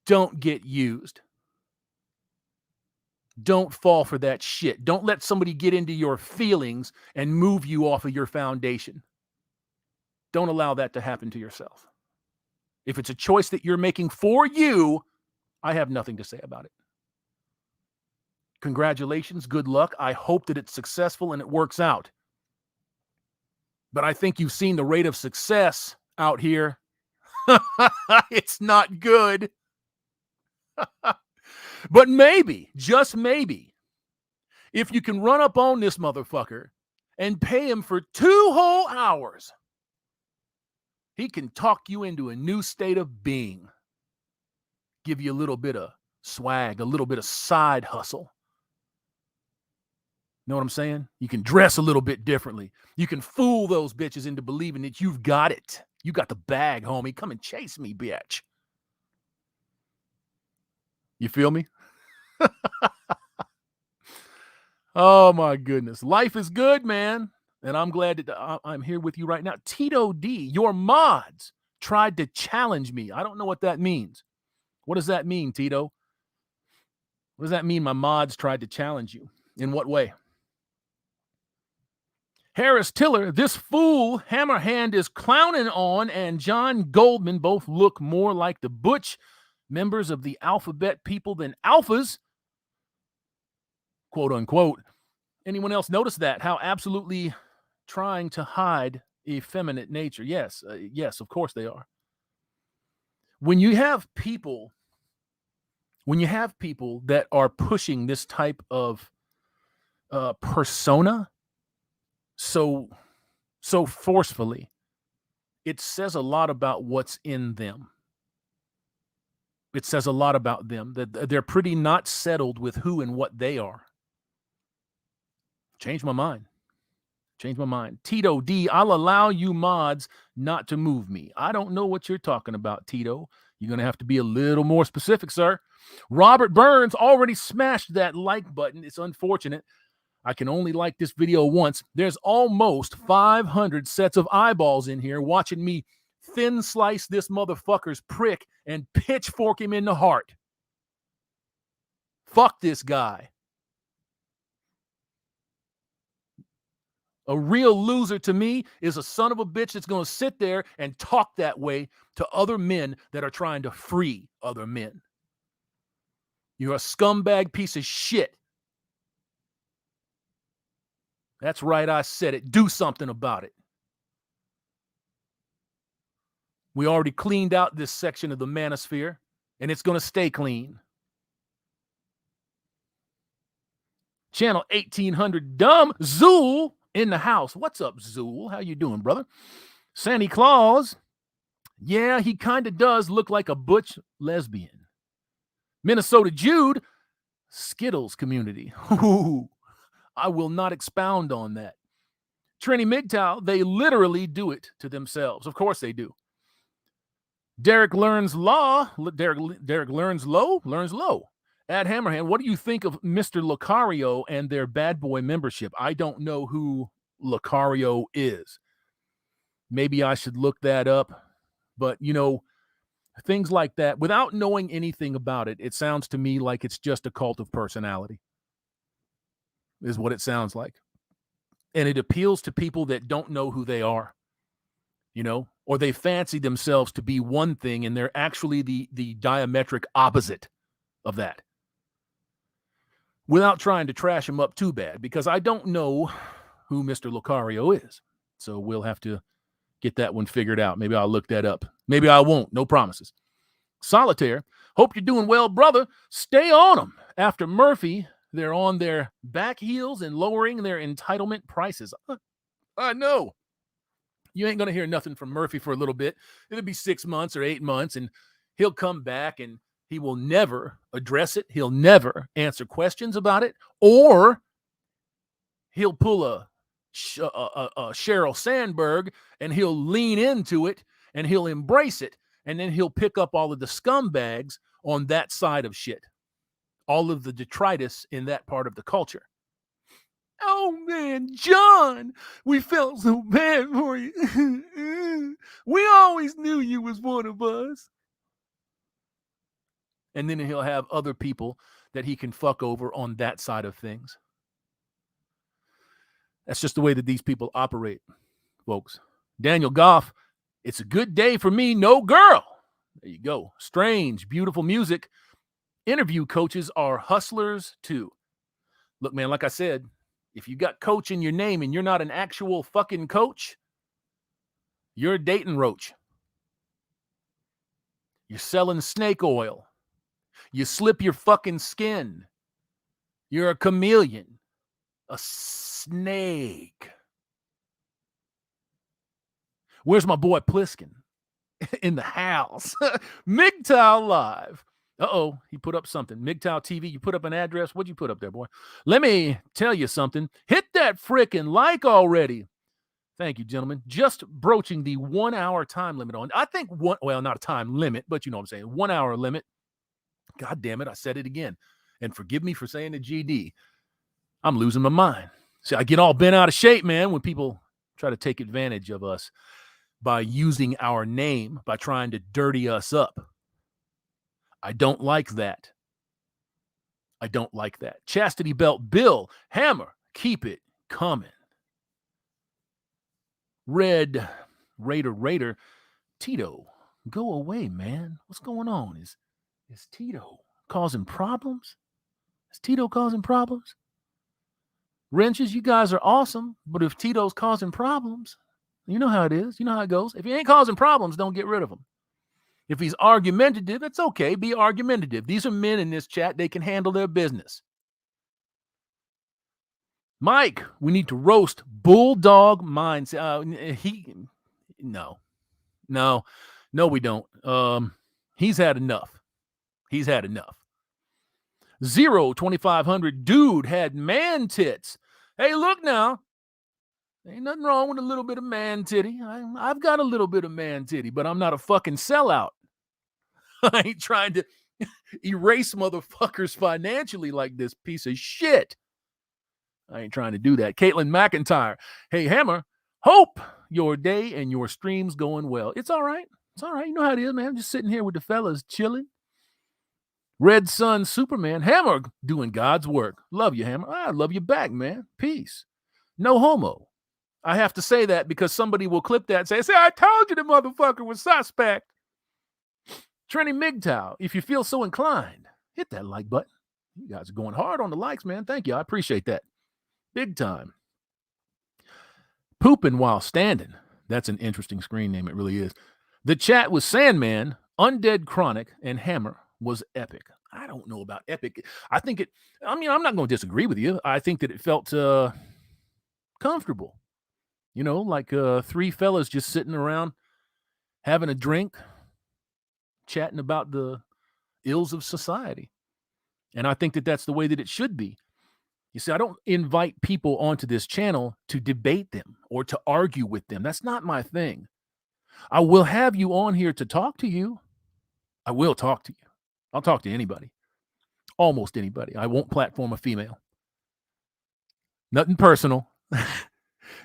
Don't get used. Don't fall for that shit. Don't let somebody get into your feelings and move you off of your foundation. Don't allow that to happen to yourself. If it's a choice that you're making for you, I have nothing to say about it. Congratulations, good luck. I hope that it's successful and it works out. But I think you've seen the rate of success out here. It's not good. But maybe, just maybe, if you can run up on this motherfucker and pay him for 2 whole hours, he can talk you into a new state of being. Give you a little bit of swag, a little bit of side hustle. Know what I'm saying? You can dress a little bit differently. You can fool those bitches into believing that you've got it. You got the bag, homie. Come and chase me, bitch. You feel me? Oh, my goodness. Life is good, man. And I'm glad that I'm here with you right now. Tito D, your mods tried to challenge me. I don't know what that means. What does that mean, Tito? What does that mean, my mods tried to challenge you? In what way? Harris Tiller, this fool Hammerhand is clowning on, and John Goldman both look more like the Butch members of the alphabet people than alphas, quote unquote. Anyone else notice that? How absolutely trying to hide effeminate nature. Yes, yes, of course they are. When you have people that are pushing this type of persona so forcefully, it says a lot about what's in them. It says a lot about them, that they're pretty not settled with who and what they are. Change my mind. Tito D, I'll allow you mods not to move me. I don't know what you're talking about, Tito. You're going to have to be a little more specific, sir. Robert Burns already smashed that like button. It's unfortunate. I can only like this video once. There's almost 500 sets of eyeballs in here watching me thin slice this motherfucker's prick and pitchfork him in the heart. Fuck this guy. A real loser to me is a son of a bitch that's going to sit there and talk that way to other men that are trying to free other men. You're a scumbag piece of shit. That's right, I said it. Do something about it. We already cleaned out this section of the manosphere, and it's going to stay clean. Channel 1800 Dumb Zool in the house. What's up, Zool? How you doing, brother? Santa Claus. Yeah, he kind of does look like a butch lesbian. Minnesota Jude. Skittles community. Ooh, I will not expound on that. Trini MGTOW, they literally do it to themselves. Of course they do. Derek learns law. Derek learns low. Ad Hammerhand, what do you think of Mr. Lucario and their bad boy membership? I don't know who Lucario is. Maybe I should look that up. But, you know, things like that, without knowing anything about it, it sounds to me like it's just a cult of personality, is what it sounds like. And it appeals to people that don't know who they are, you know, or they fancy themselves to be one thing and they're actually the diametric opposite of that. Without trying to trash him up too bad, because I don't know who Mr. Lucario is. So we'll have to get that one figured out. Maybe I'll look that up. Maybe I won't. No promises. Solitaire. Hope you're doing well, brother. Stay on them. After Murphy, they're on their back heels and lowering their entitlement prices. I know. You ain't going to hear nothing from Murphy for a little bit. It'll be 6 months or 8 months, and he'll come back and he will never address it. He'll never answer questions about it, or he'll pull a Sheryl Sandberg and he'll lean into it and he'll embrace it, and then he'll pick up all of the scumbags on that side of shit, all of the detritus in that part of the culture. Oh man, John, we felt so bad for you. We always knew you was one of us. And then he'll have other people that he can fuck over on that side of things. That's just the way that these people operate, folks. Daniel Goff, it's a good day for me, no girl. There you go. Strange, beautiful music. Interview coaches are hustlers too. Look, man, like I said, if you got coach in your name and you're not an actual fucking coach, you're a dating roach. You're selling snake oil. You slip your fucking skin. You're a chameleon. A snake. Where's my boy Pliskin? In the house. MGTOW Live. Uh-oh, he put up something. MGTOW TV, you put up an address. What'd you put up there, boy? Let me tell you something. Hit that frickin' like already. Thank you, gentlemen. Just broaching the 1 hour time limit on. I think not a time limit, but you know what I'm saying. 1 hour limit. God damn it, I said it again. And forgive me for saying the GD. I'm losing my mind. See, I get all bent out of shape, man, when people try to take advantage of us by using our name, by trying to dirty us up. I don't like that. I don't like that. Chastity Belt Bill, Hammer, keep it coming. Red Raider, Tito, go away, man. What's going on? Is Tito causing problems? Is Tito causing problems? Wrenches, you guys are awesome, but if Tito's causing problems, you know how it is. You know how it goes. If he ain't causing problems, don't get rid of him. If he's argumentative, it's okay. Be argumentative. These are men in this chat. They can handle their business. Mike, we need to roast Bulldog Minds. No, we don't. He's had enough. He's had enough. 2500 dude had man tits. Hey, look now. Ain't nothing wrong with a little bit of man titty. I've got a little bit of man titty, but I'm not a fucking sellout. I ain't trying to erase motherfuckers financially like this piece of shit. I ain't trying to do that. Caitlin McIntyre. Hey, Hammer, hope your day and your stream's going well. It's all right. It's all right. You know how it is, man. I'm just sitting here with the fellas chilling. Red Sun Superman. Hammer doing God's work. Love you, Hammer. I love you back, man. Peace. No homo. I have to say that because somebody will clip that and say, I told you the motherfucker was suspect. Trenny MGTOW, if you feel so inclined, hit that like button. You guys are going hard on the likes, man. Thank you. I appreciate that. Big time. Pooping while standing. That's an interesting screen name. It really is. The chat with Sandman, Undead Chronic, and Hammer was epic. I don't know about epic. I think it, I'm not going to disagree with you. I think that it felt comfortable. You know, like three fellas just sitting around having a drink, chatting about the ills of society. And I think that that's the way that it should be. You see, I don't invite people onto this channel to debate them or to argue with them. That's not my thing. I will have you on here to talk to you. I will talk to you. I'll talk to anybody. Almost anybody. I won't platform a female. Nothing personal.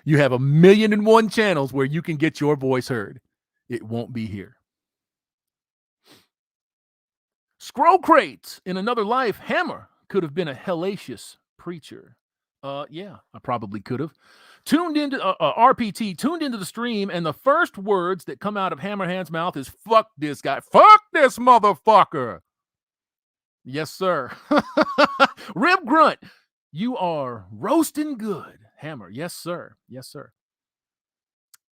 You have 1,000,001 channels where you can get your voice heard. It won't be here. Scroll crates. In another life, Hammer could have been a hellacious preacher. Yeah, I probably could have. Tuned into RPT, tuned into the stream, and the first words that come out of Hammerhand's mouth is fuck this guy. Fuck this motherfucker. Yes, sir. Rib Grunt, you are roasting good. Hammer, yes, sir. Yes, sir.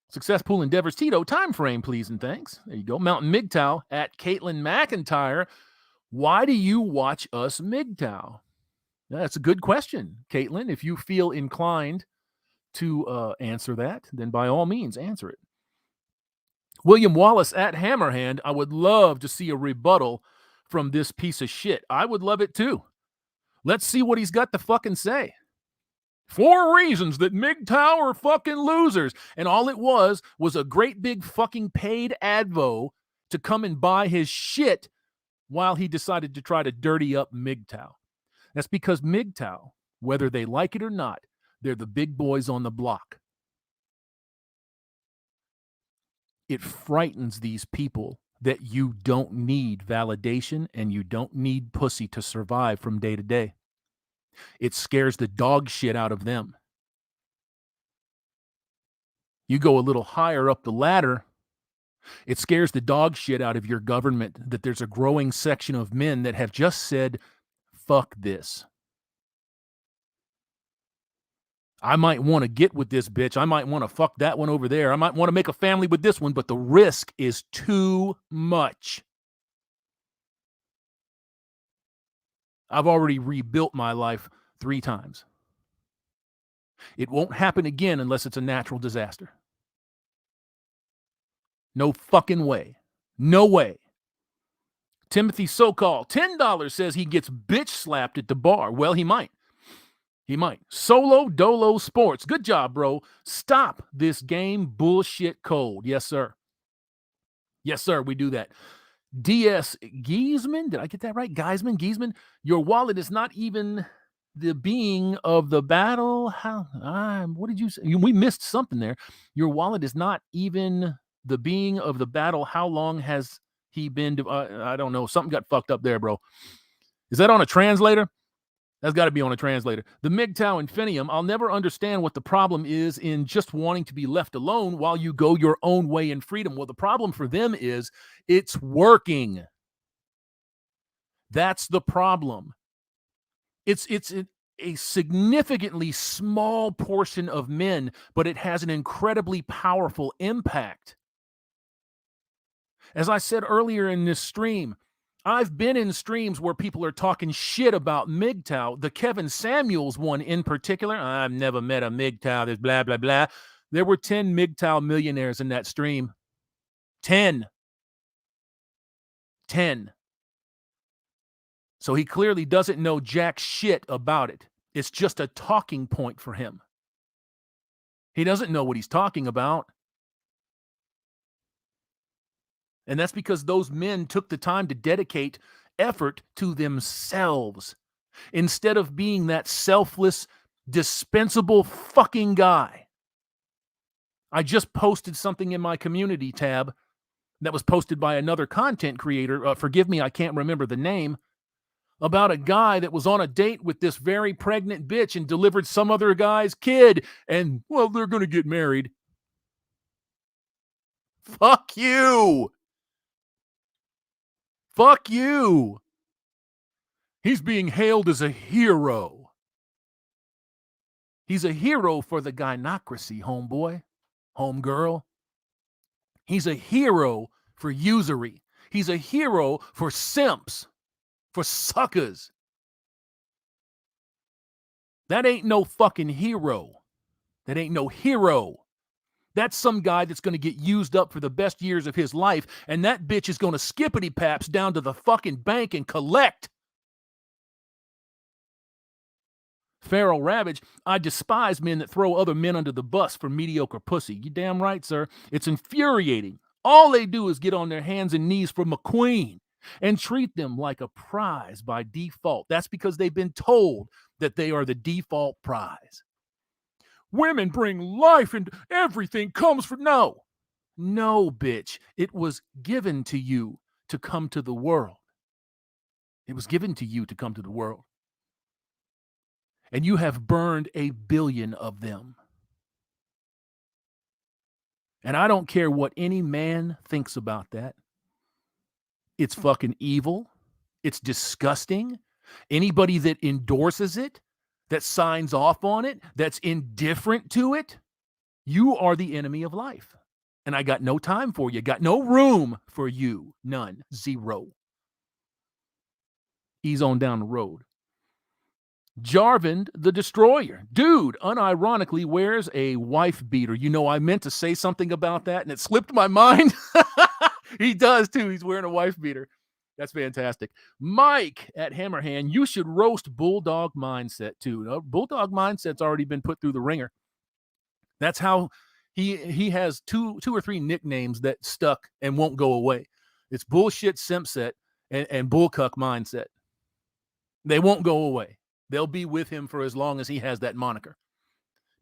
Successful endeavors, Tito, time frame, please, and thanks. There you go. Mountain MGTOW at Caitlin McIntyre. Why do you watch us MGTOW? That's a good question, Caitlin. If you feel inclined to answer that, then by all means, answer it. William Wallace at Hammerhand, I would love to see a rebuttal from this piece of shit. I would love it too. Let's see what he's got to fucking say. 4 reasons that MGTOW are fucking losers. And all it was a great big fucking paid advo to come and buy his shit while he decided to try to dirty up MGTOW. That's because MGTOW, whether they like it or not, they're the big boys on the block. It frightens these people that you don't need validation and you don't need pussy to survive from day to day. It scares the dog shit out of them. You go a little higher up the ladder, it scares the dog shit out of your government that there's a growing section of men that have just said, fuck this. I might want to get with this bitch. I might want to fuck that one over there. I might want to make a family with this one, but the risk is too much. I've already rebuilt my life 3 times. It won't happen again unless it's a natural disaster. No fucking way. No way. Timothy Sokol, $10 says he gets bitch slapped at the bar. Well, he might. He might. Solo Dolo Sports. Good job, bro. Stop this game bullshit cold. Yes, sir. Yes, sir. We do that. DS Giesman. Did I get that right? Giesman. Your wallet is not even the being of the battle. What did you say? We missed something there. Your wallet is not even the being of the battle. How long has he been? I don't know. Something got fucked up there, bro. Is that on a translator? That's got to be on a translator. The MGTOW Infinium, I'll never understand what the problem is in just wanting to be left alone while you go your own way in freedom. Well, the problem for them is it's working. That's the problem. It's a significantly small portion of men, but it has an incredibly powerful impact. As I said earlier in this stream, I've been in streams where people are talking shit about MGTOW. The Kevin Samuels one in particular, I've never met a MGTOW, there's blah, blah, blah. There were 10 MGTOW millionaires in that stream. 10. So he clearly doesn't know jack shit about it. It's just a talking point for him. He doesn't know what he's talking about. And that's because those men took the time to dedicate effort to themselves instead of being that selfless dispensable fucking guy. I just posted something in my community tab that was posted by another content creator. Forgive me, I can't remember the name. About a guy that was on a date with this very pregnant bitch and delivered some other guy's kid. And, well, they're going to get married. Fuck you. Fuck you. He's being hailed as a hero. He's a hero for the gynocracy, homeboy, homegirl. He's a hero for usury. He's a hero for simps, for suckers. That ain't no fucking hero. That ain't no hero. That's some guy that's going to get used up for the best years of his life, and that bitch is going to skippity paps down to the fucking bank and collect. Feral Ravage, I despise men that throw other men under the bus for mediocre pussy. You damn right, sir. It's infuriating. All they do is get on their hands and knees for McQueen and treat them like a prize by default. That's because they've been told that they are the default prize. Women bring life and everything comes from... No, bitch. It was given to you to come to the world. It was given to you to come to the world. And you have burned 1 billion of them. And I don't care what any man thinks about that. It's fucking evil. It's disgusting. Anybody that endorses it, that signs off on it, that's indifferent to it, you are the enemy of life. And I got no time for you. Got no room for you. None. Zero. Ease on down the road. Jarvan the Destroyer. Dude, unironically wears a wife beater. You know, I meant to say something about that and it slipped my mind. He does too. He's wearing a wife beater. That's fantastic. Mike at Hammerhand, you should roast Bulldog Mindset too. Bulldog Mindset's already been put through the ringer. That's how he has two or three nicknames that stuck and won't go away. It's Bullshit Simpset and Bullcuck Mindset. They won't go away. They'll be with him for as long as he has that moniker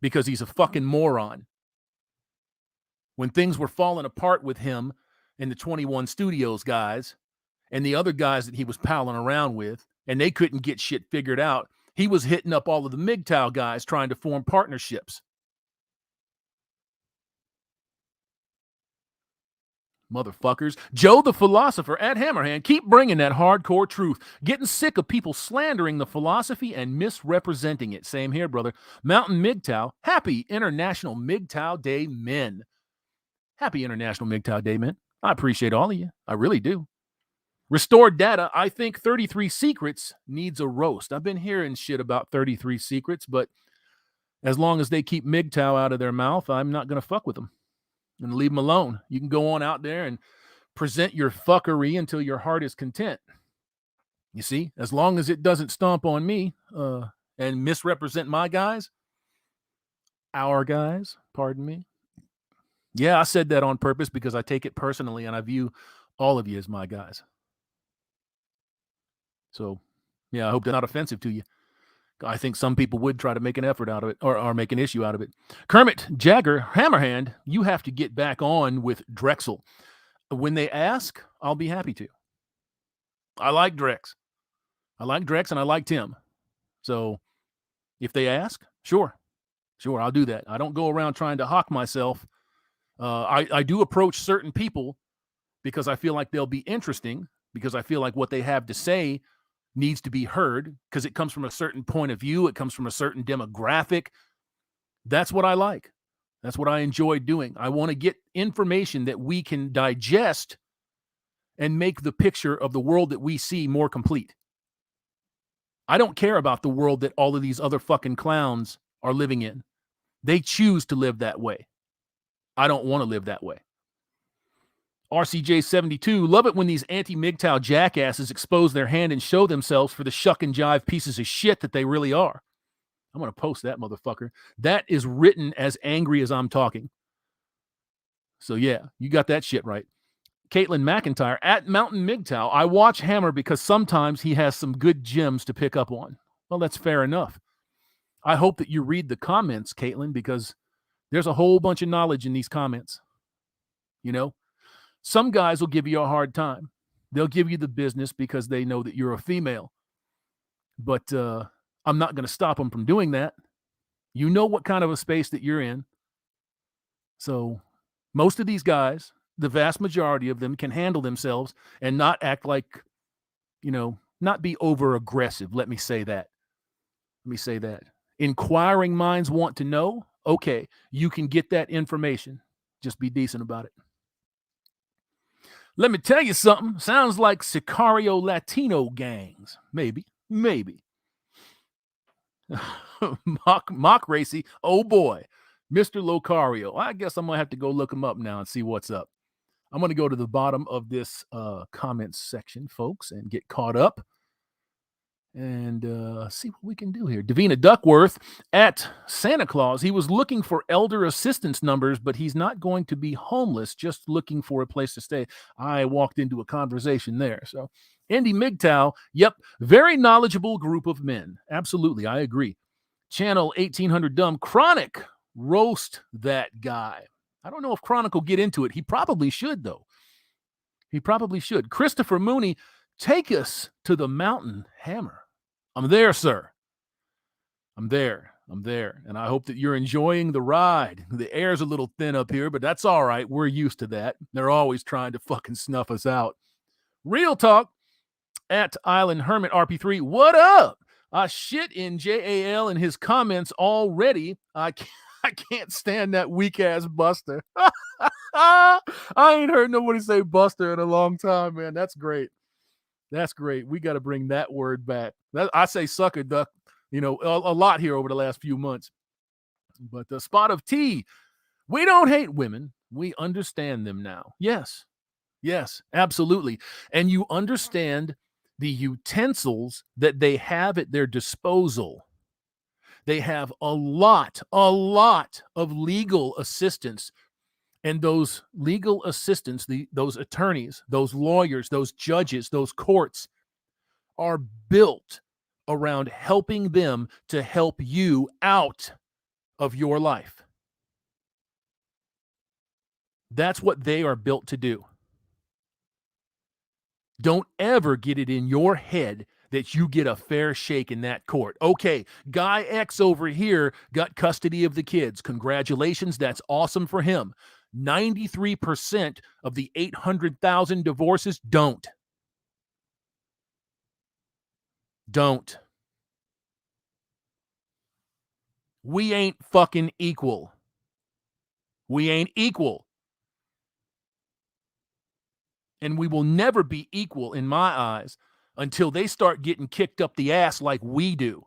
because he's a fucking moron. When things were falling apart with him and the 21 Studios guys and the other guys that he was palling around with, and they couldn't get shit figured out, he was hitting up all of the MGTOW guys trying to form partnerships. Motherfuckers. Joe the Philosopher at Hammerhand, keep bringing that hardcore truth. Getting sick of people slandering the philosophy and misrepresenting it. Same here, brother. Mountain MGTOW, happy International MGTOW Day, men. Happy International MGTOW Day, men. I appreciate all of you. I really do. Restored Data, I think 33 Secrets needs a roast. I've been hearing shit about 33 Secrets, but as long as they keep MGTOW out of their mouth, I'm not going to fuck with them. And leave them alone. You can go on out there and present your fuckery until your heart is content. You see, as long as it doesn't stomp on me and misrepresent my guys, our guys, pardon me. Yeah, I said that on purpose because I take it personally and I view all of you as my guys. So, yeah, I hope they're not offensive to you. I think some people would try to make an effort out of it or make an issue out of it. Kermit Jagger, Hammerhand, you have to get back on with Drexel. When they ask, I'll be happy to. I like Drex. I like Drex and I like Tim. So if they ask, sure, I'll do that. I don't go around trying to hawk myself. I do approach certain people because I feel like they'll be interesting, because I feel like what they have to say needs to be heard because it comes from a certain point of view. It comes from a certain demographic. That's what I like. That's what I enjoy doing. I want to get information that we can digest and make the picture of the world that we see more complete. I don't care about the world that all of these other fucking clowns are living in. They choose to live that way. I don't want to live that way. RCJ72, love it when these anti-MGTOW jackasses expose their hand and show themselves for the shuck and jive pieces of shit that they really are. I'm going to post that motherfucker. That is written as angry as I'm talking. So yeah, you got that shit right. Caitlin McIntyre, at Mountain MGTOW, I watch Hammer because sometimes he has some good gems to pick up on. Well, that's fair enough. I hope that you read the comments, Caitlin, because there's a whole bunch of knowledge in these comments. You know, some guys will give you a hard time. They'll give you the business because they know that you're a female. But I'm not going to stop them from doing that. You know what kind of a space that you're in. So most of these guys, the vast majority of them, can handle themselves and not act like, not be over aggressive. Let me say that. Inquiring minds want to know. Okay, you can get that information. Just be decent about it. Let me tell you something. Sounds like Sicario Latino gangs. Maybe. Mock Racy. Oh boy. Mr. Locario. I guess I'm going to have to go look him up now and see what's up. I'm going to go to the bottom of this comments section, folks, and get caught up and see what we can do here. Davina Duckworth at Santa Claus. He was looking for elder assistance numbers, but he's not going to be homeless, just looking for a place to stay. I walked into a conversation there. So Indy MGTOW, yep, very knowledgeable group of men. Absolutely, I agree. Channel 1800 Dumb. Chronic, roast that guy. I don't know if Chronic will get into it. He probably should, though. He probably should. Christopher Mooney, take us to the mountain hammer. I'm there, sir. I'm there. And I hope that you're enjoying the ride. The air's a little thin up here, but that's all right. We're used to that. They're always trying to fucking snuff us out. Real talk at Island Hermit RP3. What up? I shit in JAL in his comments already. I can't stand that weak-ass Buster. I ain't heard nobody say Buster in a long time, man. That's great. We got to bring that word back. I say sucker duck, a lot here over the last few months. But the spot of tea, we don't hate women. We understand them now. Yes, absolutely. And you understand the utensils that they have at their disposal. They have a lot of legal assistance. And those legal assistants, those attorneys, those lawyers, those judges, those courts are built around helping them to help you out of your life. That's what they are built to do. Don't ever get it in your head that you get a fair shake in that court. Okay, guy X over here got custody of the kids. Congratulations, that's awesome for him. 93% of the 800,000 divorces don't. We ain't fucking equal. And we will never be equal in my eyes until they start getting kicked up the ass like we do.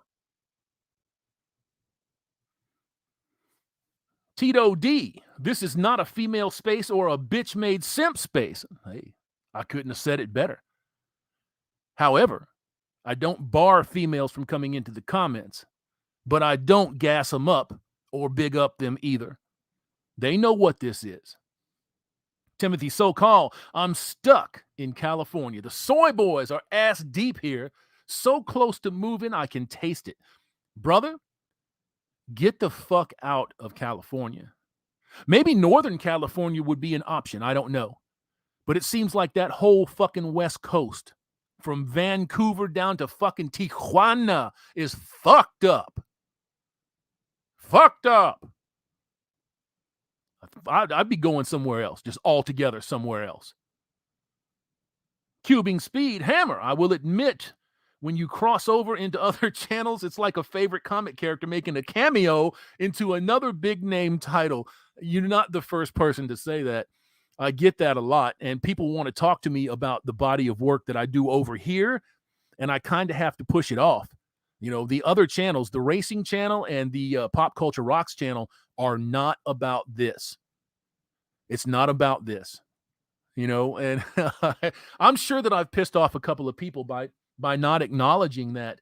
Tito D, this is not a female space or a bitch-made simp space. Hey, I couldn't have said it better. However, I don't bar females from coming into the comments, but I don't gas them up or big up them either. They know what this is. Timothy So-Called, I'm stuck in California. The soy boys are ass deep here, so close to moving I can taste it. Brother, get the fuck out of California. Maybe Northern California would be an option. I don't know. But it seems like that whole fucking West Coast, from Vancouver down to fucking Tijuana, is fucked up. I'd be going somewhere else, just altogether somewhere else. Cubing Speed, Hammer, I will admit, when you cross over into other channels, it's like a favorite comic character making a cameo into another big name title. You're not the first person to say that. I get that a lot, and people want to talk to me about the body of work that I do over here, and I kind of have to push it off. The other channels, the Racing Channel and the Pop Culture Rocks channel, are not about this. It's not about this, and I'm sure that I've pissed off a couple of people by not acknowledging that,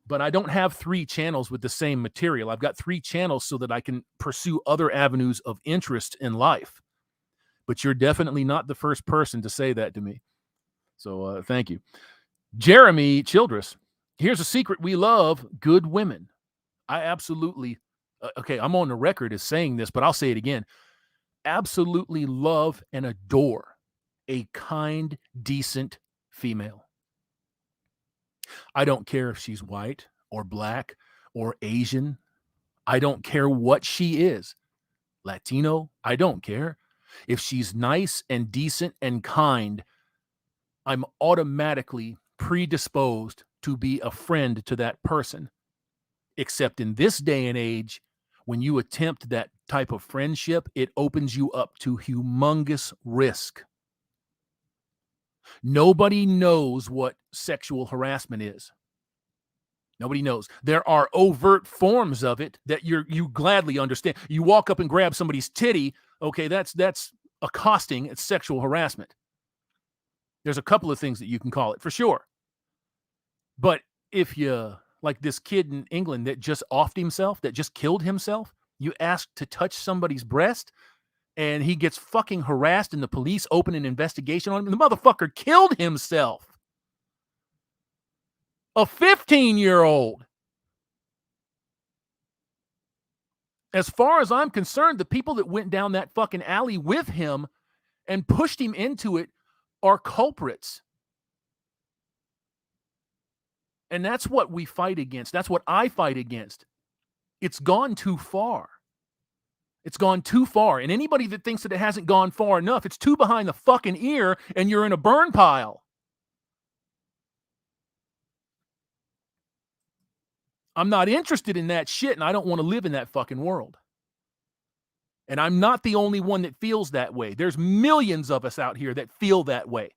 but I don't have 3 channels with the same material. I've got 3 channels so that I can pursue other avenues of interest in life. But you're definitely not the first person to say that to me. So thank you. Jeremy Childress, here's a secret we love: good women. I absolutely, okay, I'm on the record as saying this, but I'll say it again. Absolutely love and adore a kind, decent female. I don't care if she's white or black or Asian. I don't care what she is. Latino, I don't care. If she's nice and decent and kind, I'm automatically predisposed to be a friend to that person. Except in this day and age, when you attempt that type of friendship, it opens you up to humongous risk. Nobody knows what sexual harassment is. Nobody knows. There are overt forms of it that you gladly understand. You walk up and grab somebody's titty, okay, that's accosting, it's sexual harassment. There's a couple of things that you can call it for sure. But if you, like this kid in England that just offed himself, that just killed himself, you ask to touch somebody's breast and he gets fucking harassed and the police open an investigation on him. The motherfucker killed himself. A 15-year-old. As far as I'm concerned, the people that went down that fucking alley with him and pushed him into it are culprits. And that's what we fight against. That's what I fight against. It's gone too far. It's gone too far. And anybody that thinks that it hasn't gone far enough, it's too behind the fucking ear and you're in a burn pile. I'm not interested in that shit and I don't want to live in that fucking world. And I'm not the only one that feels that way. There's millions of us out here that feel that way.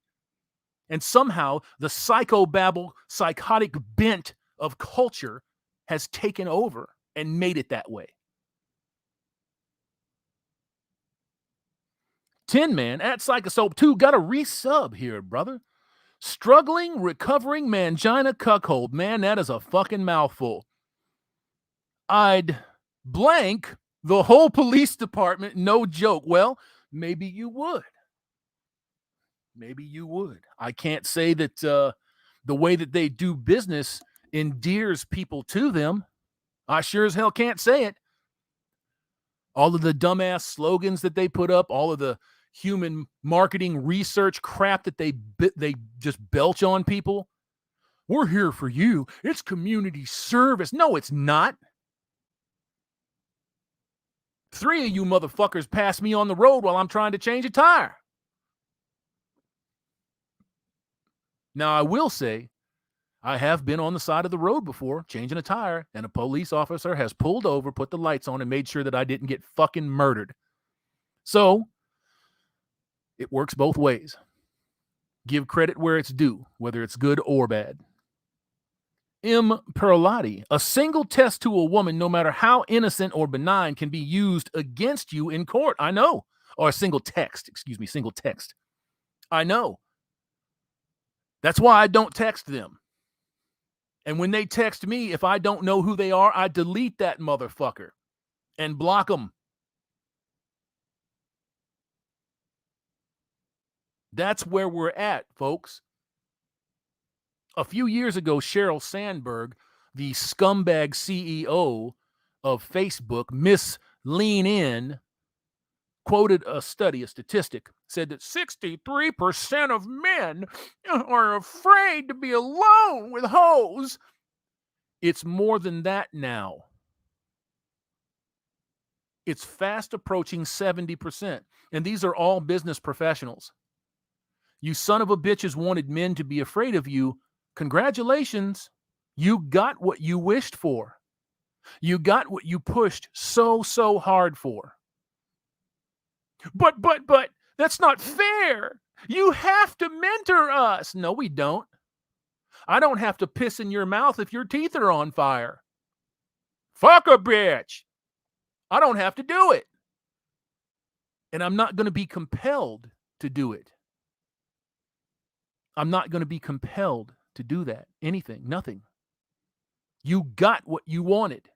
And somehow the psychobabble, psychotic bent of culture has taken over and made it that way. Tin Man at Psychosoap2 got a resub here, brother. Struggling, recovering mangina cuckold. Man, that is a fucking mouthful. I'd blank the whole police department, no joke. Well, maybe you would. Maybe you would. I can't say that the way that they do business endears people to them. I sure as hell can't say it. All of the dumbass slogans that they put up, all of the human marketing research crap that they just belch on people. We're here for you. It's community service. No, it's not. 3 of you motherfuckers pass me on the road while I'm trying to change a tire. Now, I will say, I have been on the side of the road before, changing a tire, and a police officer has pulled over, put the lights on, and made sure that I didn't get fucking murdered. So, it works both ways. Give credit where it's due, whether it's good or bad. M. Perlati, a single test to a woman, no matter how innocent or benign, can be used against you in court. I know. Or a single text. I know. That's why I don't text them. And when they text me, if I don't know who they are, I delete that motherfucker and block them. That's where we're at, folks. A few years ago, Sheryl Sandberg, the scumbag CEO of Facebook, Miss Lean In, quoted a study, a statistic, said that 63% of men are afraid to be alone with hoes. It's more than that now. It's fast approaching 70%. And these are all business professionals. You son of a bitches wanted men to be afraid of you. Congratulations. You got what you wished for. You got what you pushed so hard for. But, that's not fair. You have to mentor us. No, we don't. I don't have to piss in your mouth if your teeth are on fire. Fuck a bitch. I don't have to do it. And I'm not going to be compelled to do it. I'm not going to be compelled to do that. Anything, nothing. You got what you wanted.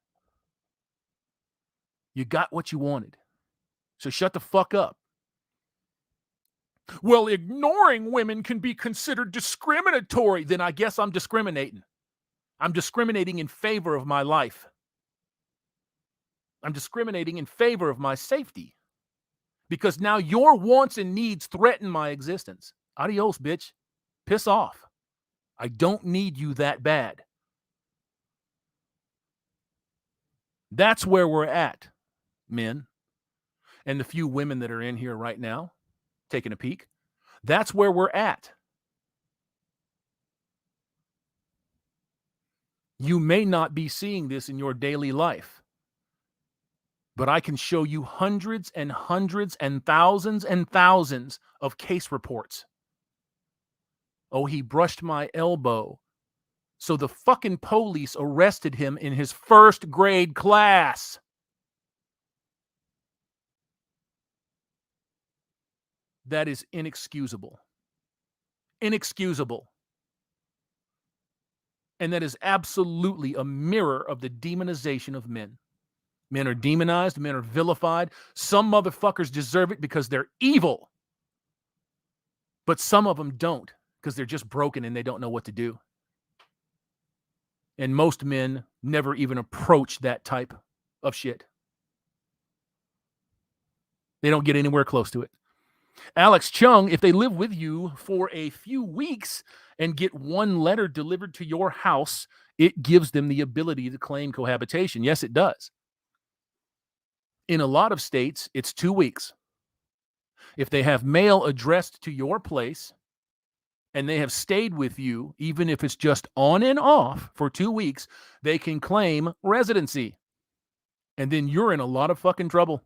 You got what you wanted. So shut the fuck up. Well, ignoring women can be considered discriminatory. Then I guess I'm discriminating. I'm discriminating in favor of my life. I'm discriminating in favor of my safety because now your wants and needs threaten my existence. Adios, bitch. Piss off. I don't need you that bad. That's where we're at, men. And the few women that are in here right now, taking a peek, that's where we're at. You may not be seeing this in your daily life, but I can show you hundreds and hundreds and thousands of case reports. Oh, he brushed my elbow. So the fucking police arrested him in his first grade class. That is inexcusable. Inexcusable. And that is absolutely a mirror of the demonization of men. Men are demonized. Men are vilified. Some motherfuckers deserve it because they're evil. But some of them don't because they're just broken and they don't know what to do. And most men never even approach that type of shit. They don't get anywhere close to it. Alex Chung, if they live with you for a few weeks and get one letter delivered to your house, it gives them the ability to claim cohabitation. Yes, it does. In a lot of states, it's 2 weeks. If they have mail addressed to your place and they have stayed with you, even if it's just on and off for 2 weeks, they can claim residency. And then you're in a lot of fucking trouble.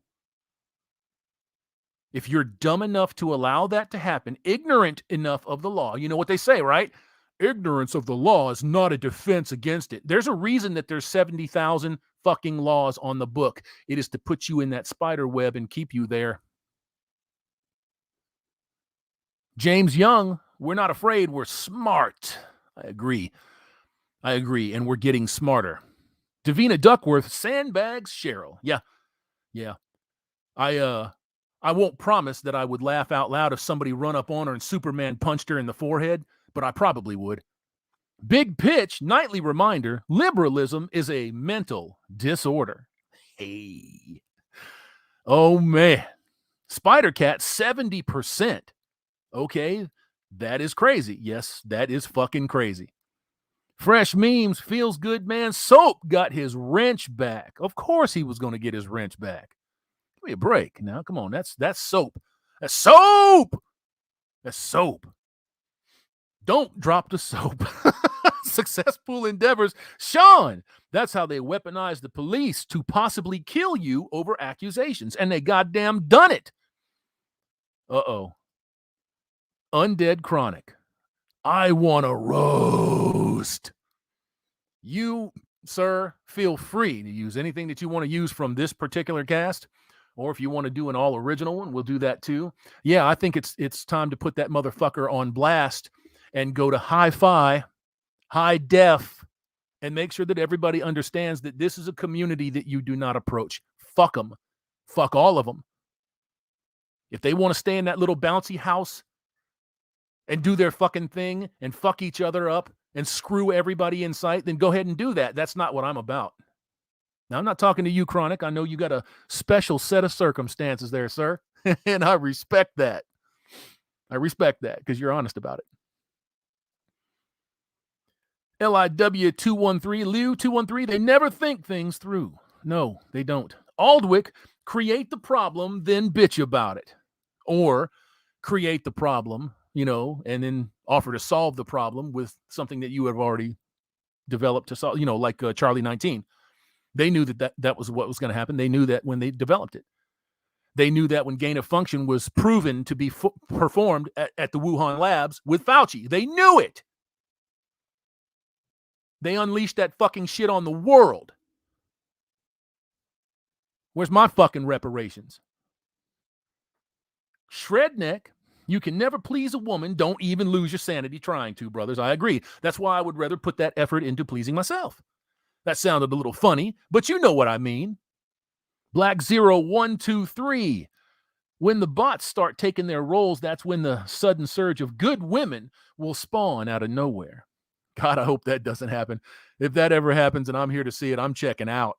If you're dumb enough to allow that to happen, ignorant enough of the law, you know what they say, right? Ignorance of the law is not a defense against it. There's a reason that there's 70,000 fucking laws on the book. It is to put you in that spider web and keep you there. James Young, we're not afraid, we're smart. I agree. And we're getting smarter. Davina Duckworth sandbags Cheryl. Yeah. I won't promise that I would laugh out loud if somebody run up on her and Superman punched her in the forehead, but I probably would. Big Pitch, nightly reminder, liberalism is a mental disorder. Hey. Oh, man. Spider Cat, 70%. Okay, that is crazy. Yes, that is fucking crazy. Fresh Memes, Feels Good Man. Soap got his wrench back. Of course he was going to get his wrench back. Give me a break now. Come on, that's soap. That's soap. That's soap. Don't drop the soap. Successful endeavors. Sean, that's how they weaponize the police to possibly kill you over accusations. And they goddamn done it. Uh-oh. Undead Chronic. I want to roast. You, sir, feel free to use anything that you want to use from this particular cast. Or if you want to do an all original one, we'll do that too. Yeah, I think it's time to put that motherfucker on blast and go to hi-fi, high def, and make sure that everybody understands that this is a community that you do not approach. Fuck them. Fuck all of them. If they want to stay in that little bouncy house and do their fucking thing and fuck each other up and screw everybody in sight, then go ahead and do that. That's not what I'm about. Now, I'm not talking to you, Chronic. I know you got a special set of circumstances there, sir. And I respect that. I respect that because you're honest about it. LIW213, Liu213, they never think things through. No, they don't. Aldwick, create the problem, then bitch about it. Or create the problem, and then offer to solve the problem with something that you have already developed to solve, like Charlie 19. They knew that was what was going to happen. They knew that when they developed it. They knew that when gain of function was proven to be performed at the Wuhan labs with Fauci. They knew it. They unleashed that fucking shit on the world. Where's my fucking reparations? Shredneck, you can never please a woman. Don't even lose your sanity trying to, brothers. I agree. That's why I would rather put that effort into pleasing myself. That sounded a little funny, but you know what I mean. Black 0123. When the bots start taking their roles, that's when the sudden surge of good women will spawn out of nowhere. God, I hope that doesn't happen. If that ever happens and I'm here to see it, I'm checking out.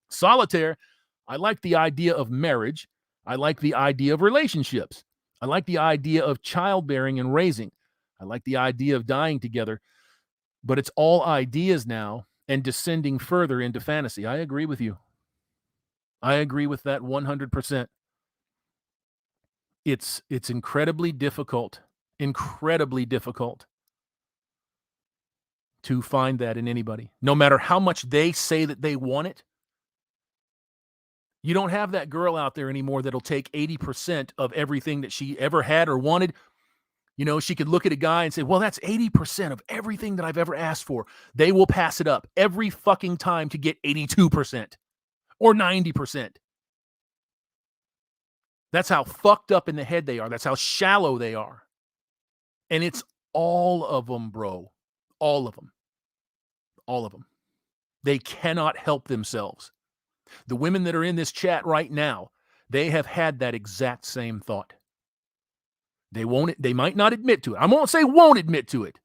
Solitaire, I like the idea of marriage. I like the idea of relationships. I like the idea of childbearing and raising. I like the idea of dying together. But it's all ideas now and descending further into fantasy. I agree with you. I agree with that 100%. It's incredibly difficult to find that in anybody. No matter how much they say that they want it, you don't have that girl out there anymore that'll take 80% of everything that she ever had or wanted. You know, she could look at a guy and say, well, that's 80% of everything that I've ever asked for. They will pass it up every fucking time to get 82% or 90%. That's how fucked up in the head they are. That's how shallow they are. And it's all of them, bro. All of them. All of them. They cannot help themselves. The women that are in this chat right now, they have had that exact same thought. They might not admit to it. I won't say won't admit to it.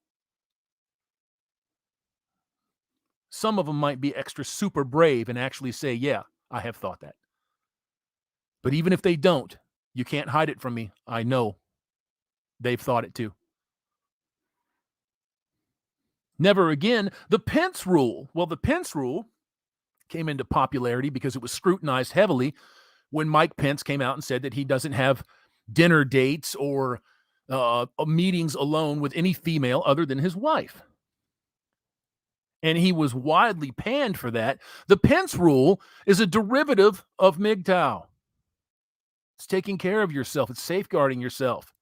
Some of them might be extra super brave and actually say, yeah, I have thought that. But even if they don't, you can't hide it from me. I know they've thought it too. Never again. The Pence rule. Well, the Pence rule came into popularity because it was scrutinized heavily when Mike Pence came out and said that he doesn't have dinner dates or meetings alone with any female other than his wife. And he was widely panned for that. The Pence rule is a derivative of MGTOW. It's taking care of yourself. It's safeguarding yourself.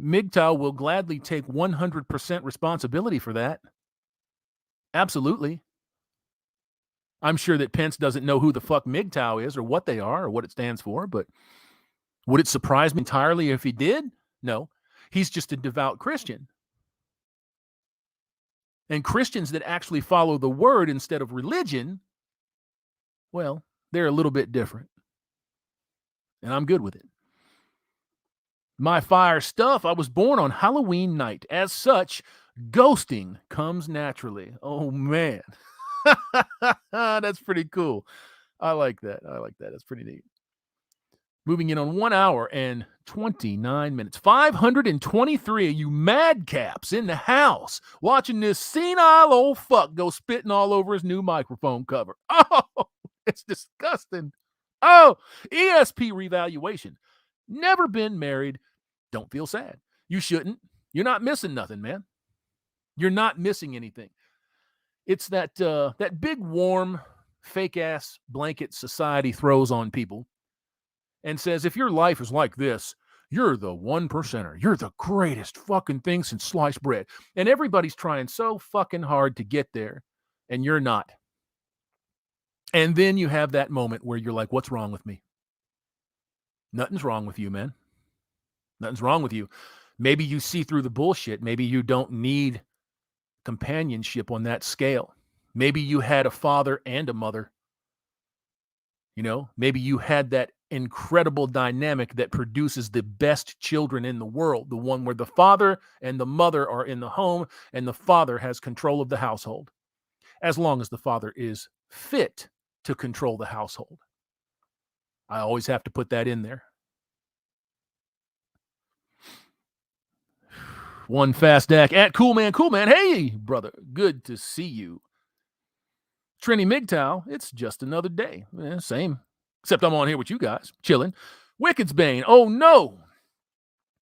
MGTOW will gladly take 100% responsibility for that. Absolutely. I'm sure that Pence doesn't know who the fuck MGTOW is or what they are or what it stands for, but would it surprise me entirely if he did? No. He's just a devout Christian. And Christians that actually follow the word instead of religion, well, they're a little bit different. And I'm good with it. My fire stuff, I was born on Halloween night. As such, ghosting comes naturally. Oh, man. That's pretty cool. I like that. That's pretty neat. Moving in on 1 hour and 29 minutes. 523 of you madcaps in the house watching this senile old fuck go spitting all over his new microphone cover. Oh, it's disgusting. Oh, ESP revaluation. Never been married. Don't feel sad. You shouldn't. You're not missing nothing, man. You're not missing anything. It's that big, warm, fake-ass blanket society throws on people and says, if your life is like this, you're the 1%er. You're the greatest fucking thing since sliced bread. And everybody's trying so fucking hard to get there, and you're not. And then you have that moment where you're like, what's wrong with me? Nothing's wrong with you, man. Nothing's wrong with you. Maybe you see through the bullshit. Maybe you don't need companionship on that scale. Maybe you had a father and a mother. You know, maybe you had that incredible dynamic that produces the best children in the world, the one where the father and the mother are in the home and the father has control of the household, as long as the father is fit to control the household. I always have to put that in there. One fast deck at Cool Man. Hey, brother, good to see you. Trini MGTOW, it's just another day. Yeah, same. Except I'm on here with you guys, chilling. Wicked's Bane, oh no.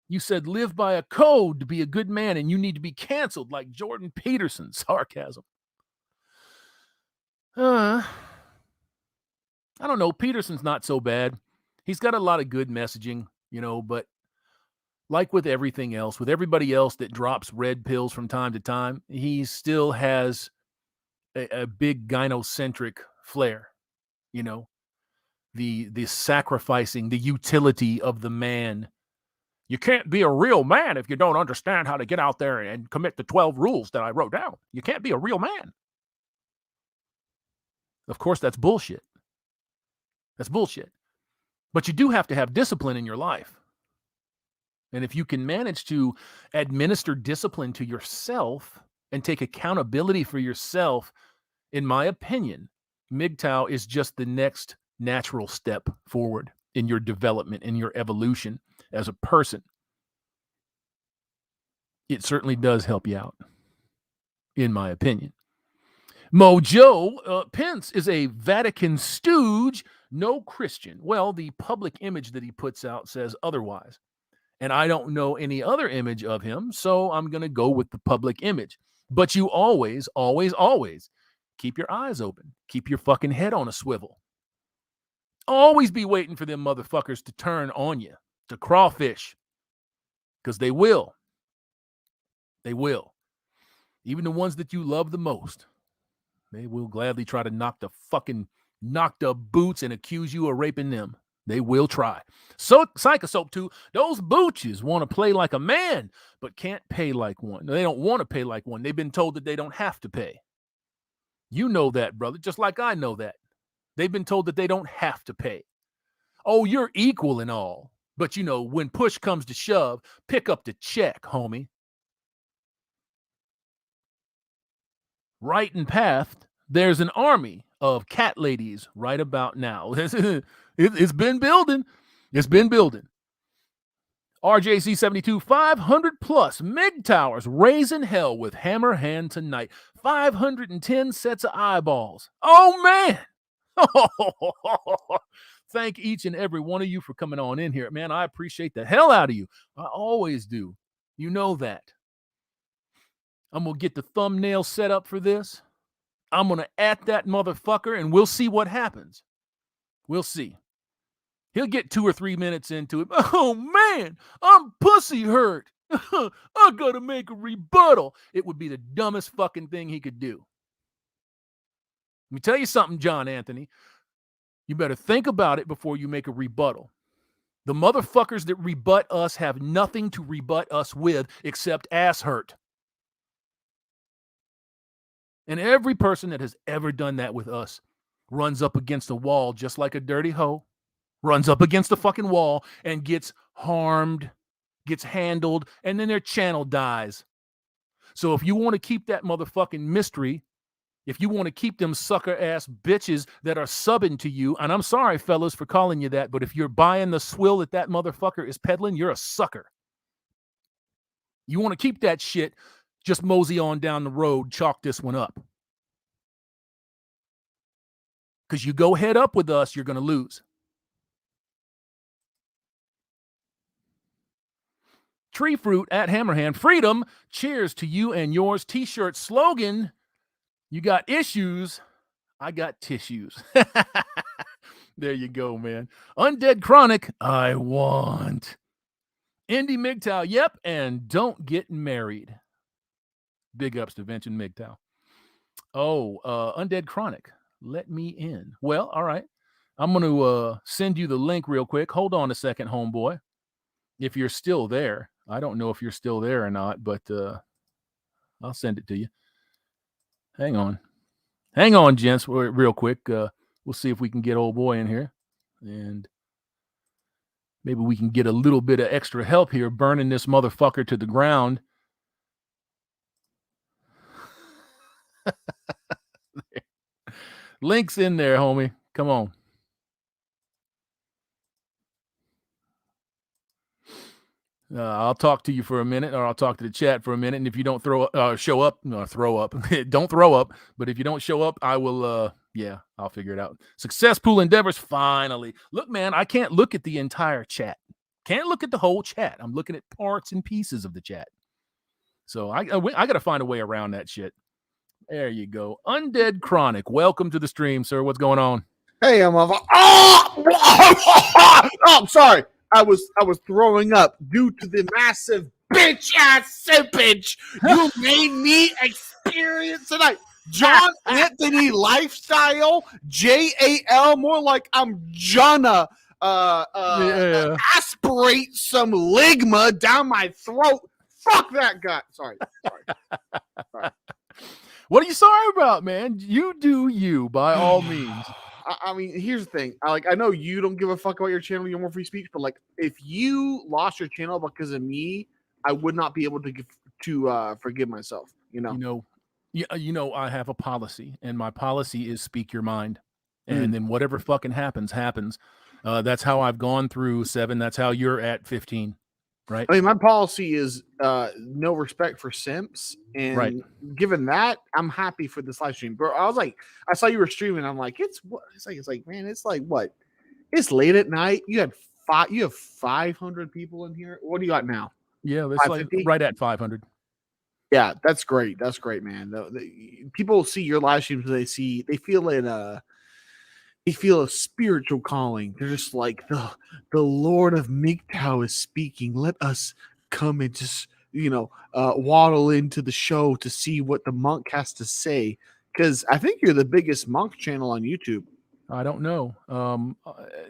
You said live by a code to be a good man and you need to be canceled like Jordan Peterson. Sarcasm. I don't know. Peterson's not so bad. He's got a lot of good messaging, you know, but like with everything else, with everybody else that drops red pills from time to time, he still has a big gynocentric flair, you know, the sacrificing, the utility of the man. You can't be a real man if you don't understand how to get out there and commit the 12 rules that I wrote down. You can't be a real man. Of course, that's bullshit. That's bullshit. But you do have to have discipline in your life. And if you can manage to administer discipline to yourself and take accountability for yourself, in my opinion, MGTOW is just the next natural step forward in your development, in your evolution as a person. It certainly does help you out, in my opinion. Mojo, Pence is a Vatican stooge, no Christian. Well, the public image that he puts out says otherwise. And I don't know any other image of him, so I'm going to go with the public image. But you always, always, always keep your eyes open. Keep your fucking head on a swivel. Always be waiting for them motherfuckers to turn on you, to crawfish. Because they will. They will. Even the ones that you love the most. They will gladly try to knock the boots and accuse you of raping them. They will try. So Psychosoap 2, those booches want to play like a man, but can't pay like one. They don't want to pay like one. They've been told that they don't have to pay. You know that, brother, just like I know that. They've been told that they don't have to pay. Oh, you're equal and all. But, when push comes to shove, pick up the check, homie. Right and path, there's an army of cat ladies right about now. It's been building. It's been building. RJC72, 500 plus MGTOWers raising hell with hammer hand tonight. 510 sets of eyeballs. Oh, man. Thank each and every one of you for coming on in here. Man, I appreciate the hell out of you. I always do. You know that. I'm going to get the thumbnail set up for this. I'm going to at that motherfucker, and we'll see what happens. We'll see. He'll get 2 or 3 minutes into it. Oh, man, I'm pussy hurt. I got to make a rebuttal. It would be the dumbest fucking thing he could do. Let me tell you something, John Anthony. You better think about it before you make a rebuttal. The motherfuckers that rebut us have nothing to rebut us with except ass hurt. And every person that has ever done that with us runs up against a wall just like a dirty hoe, runs up against the fucking wall and gets harmed, gets handled, and then their channel dies. So if you want to keep that motherfucking mystery, if you want to keep them sucker-ass bitches that are subbing to you, and I'm sorry, fellas, for calling you that, but if you're buying the swill that motherfucker is peddling, you're a sucker. You want to keep that shit, just mosey on down the road, chalk this one up. Because you go head up with us, you're going to lose. Tree Fruit at Hammerhand. Freedom. Cheers to you and yours. T-shirt slogan. You got issues. I got tissues. There you go, man. Undead Chronic. I want. Indie MGTOW. Yep. And don't get married. Big ups to Vention MGTOW. Oh, Undead Chronic. Let me in. Well, all right. I'm going to send you the link real quick. Hold on a second, homeboy. If you're still there. I don't know if you're still there or not, but I'll send it to you. Hang on. Hang on, gents, real quick. We'll see if we can get old boy in here. And maybe we can get a little bit of extra help here burning this motherfucker to the ground. Link's in there, homie. Come on. I'll talk to you for a minute, or I'll talk to the chat for a minute. And if you don't throw up. Don't throw up. But if you don't show up, I will, I'll figure it out. Success Pool Endeavors, finally. Look, man, I can't look at the entire chat. Can't look at the whole chat. I'm looking at parts and pieces of the chat. So I got to find a way around that shit. There you go. Undead Chronic. Welcome to the stream, sir. What's going on? Hey, I'm sorry. I was throwing up due to the massive bitch ass sippage you made me experience tonight. John Anthony lifestyle, JAL, more like I'm Jonna. Aspirate some ligma down my throat. Fuck that guy. Sorry. What are you sorry about, man? You do you, by all means. I mean, here's the thing. I know you don't give a fuck about your channel. You're more free speech, but like, if you lost your channel because of me, I would not be able to forgive myself. You know, Yeah, I have a policy, and my policy is speak your mind, Mm. and then whatever fucking happens, happens. That's how I've gone through 7. That's how you're at 15, right? I mean, my policy is no respect for simps, and Right. given that, I'm happy for this live stream, bro. I was like, I saw you were streaming. I'm like, it's like, man, it's like what? It's late at night. You have 500 people in here. What do you got now? Yeah, that's like 550? right at 500. Yeah, that's great. That's great, man. People see your live streams. They feel they feel a spiritual calling. They're just like the Lord of MGTOW is speaking. Let us come and just waddle into the show to see what the monk has to say. Because I think you're the biggest monk channel on YouTube. I don't know.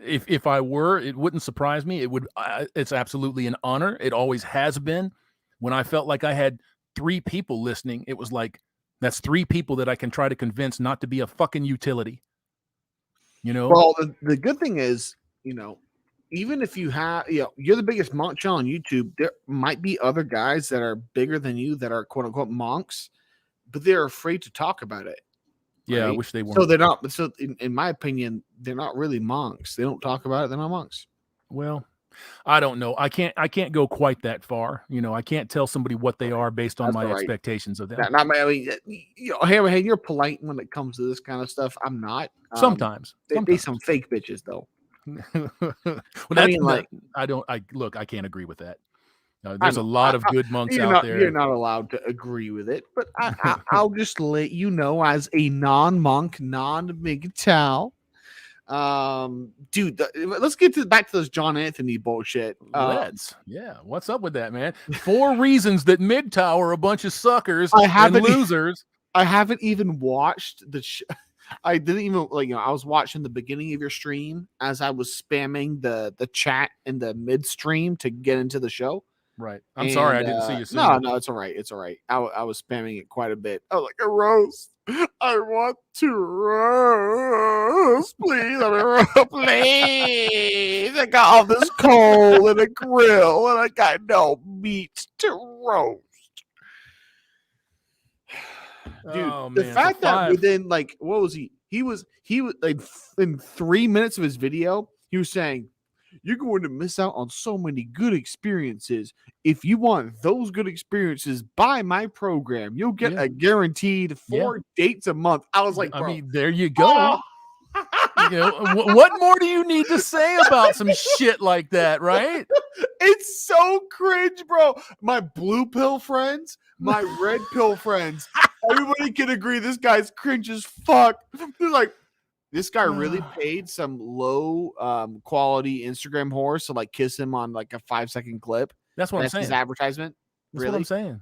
If I were, it wouldn't surprise me. It would. It's absolutely an honor. It always has been. When I felt like I had 3 people listening, it was like, that's 3 people that I can try to convince not to be a fucking utility. Well, the good thing is, even if you have, you're the biggest monk channel on YouTube, there might be other guys that are bigger than you that are quote unquote monks, but they're afraid to talk about it. Yeah, right? I wish they weren't. So they're not. So in my opinion, they're not really monks. They don't talk about it. They're not monks. Well, I don't know. I can't go quite that far. I can't tell somebody what they are based on That's my all right. expectations of them. I mean, Hammerhead, you're polite when it comes to this kind of stuff. I'm not. Sometimes. They some fake bitches though. Well, I can't agree with that. There's a lot of good monks out there. You're not allowed to agree with it, but I'll just let you know as a non-monk, non-MGTOW. Dude, let's get back to this John Anthony bullshit. What's up with that, man? 4 reasons that MGTOW are a bunch of suckers and losers. I haven't even watched the I didn't even I was watching the beginning of your stream as I was spamming the chat in the midstream to get into the show. Right. I'm sorry I didn't see you soon. No, it's all right. It's all right. I was spamming it quite a bit. Oh, like a roast. I want to roast, please. Please. I got all this coal and a grill, and I got no meat to roast. Dude, the fact that within what was he? He was like in 3 minutes of his video, he was saying, "You're going to miss out on so many good experiences. If you want those good experiences, buy my program. You'll get a guaranteed 4 dates a month." I was like, bro, I mean, there you go. What more do you need to say about some shit like that, right? It's so cringe, bro. My blue pill friends, my red pill friends, everybody can agree this guy's cringe as fuck. They're like, this guy really paid some low quality Instagram whore to kiss him on a 5-second clip. That's what I'm saying. His advertisement. That's what I'm saying.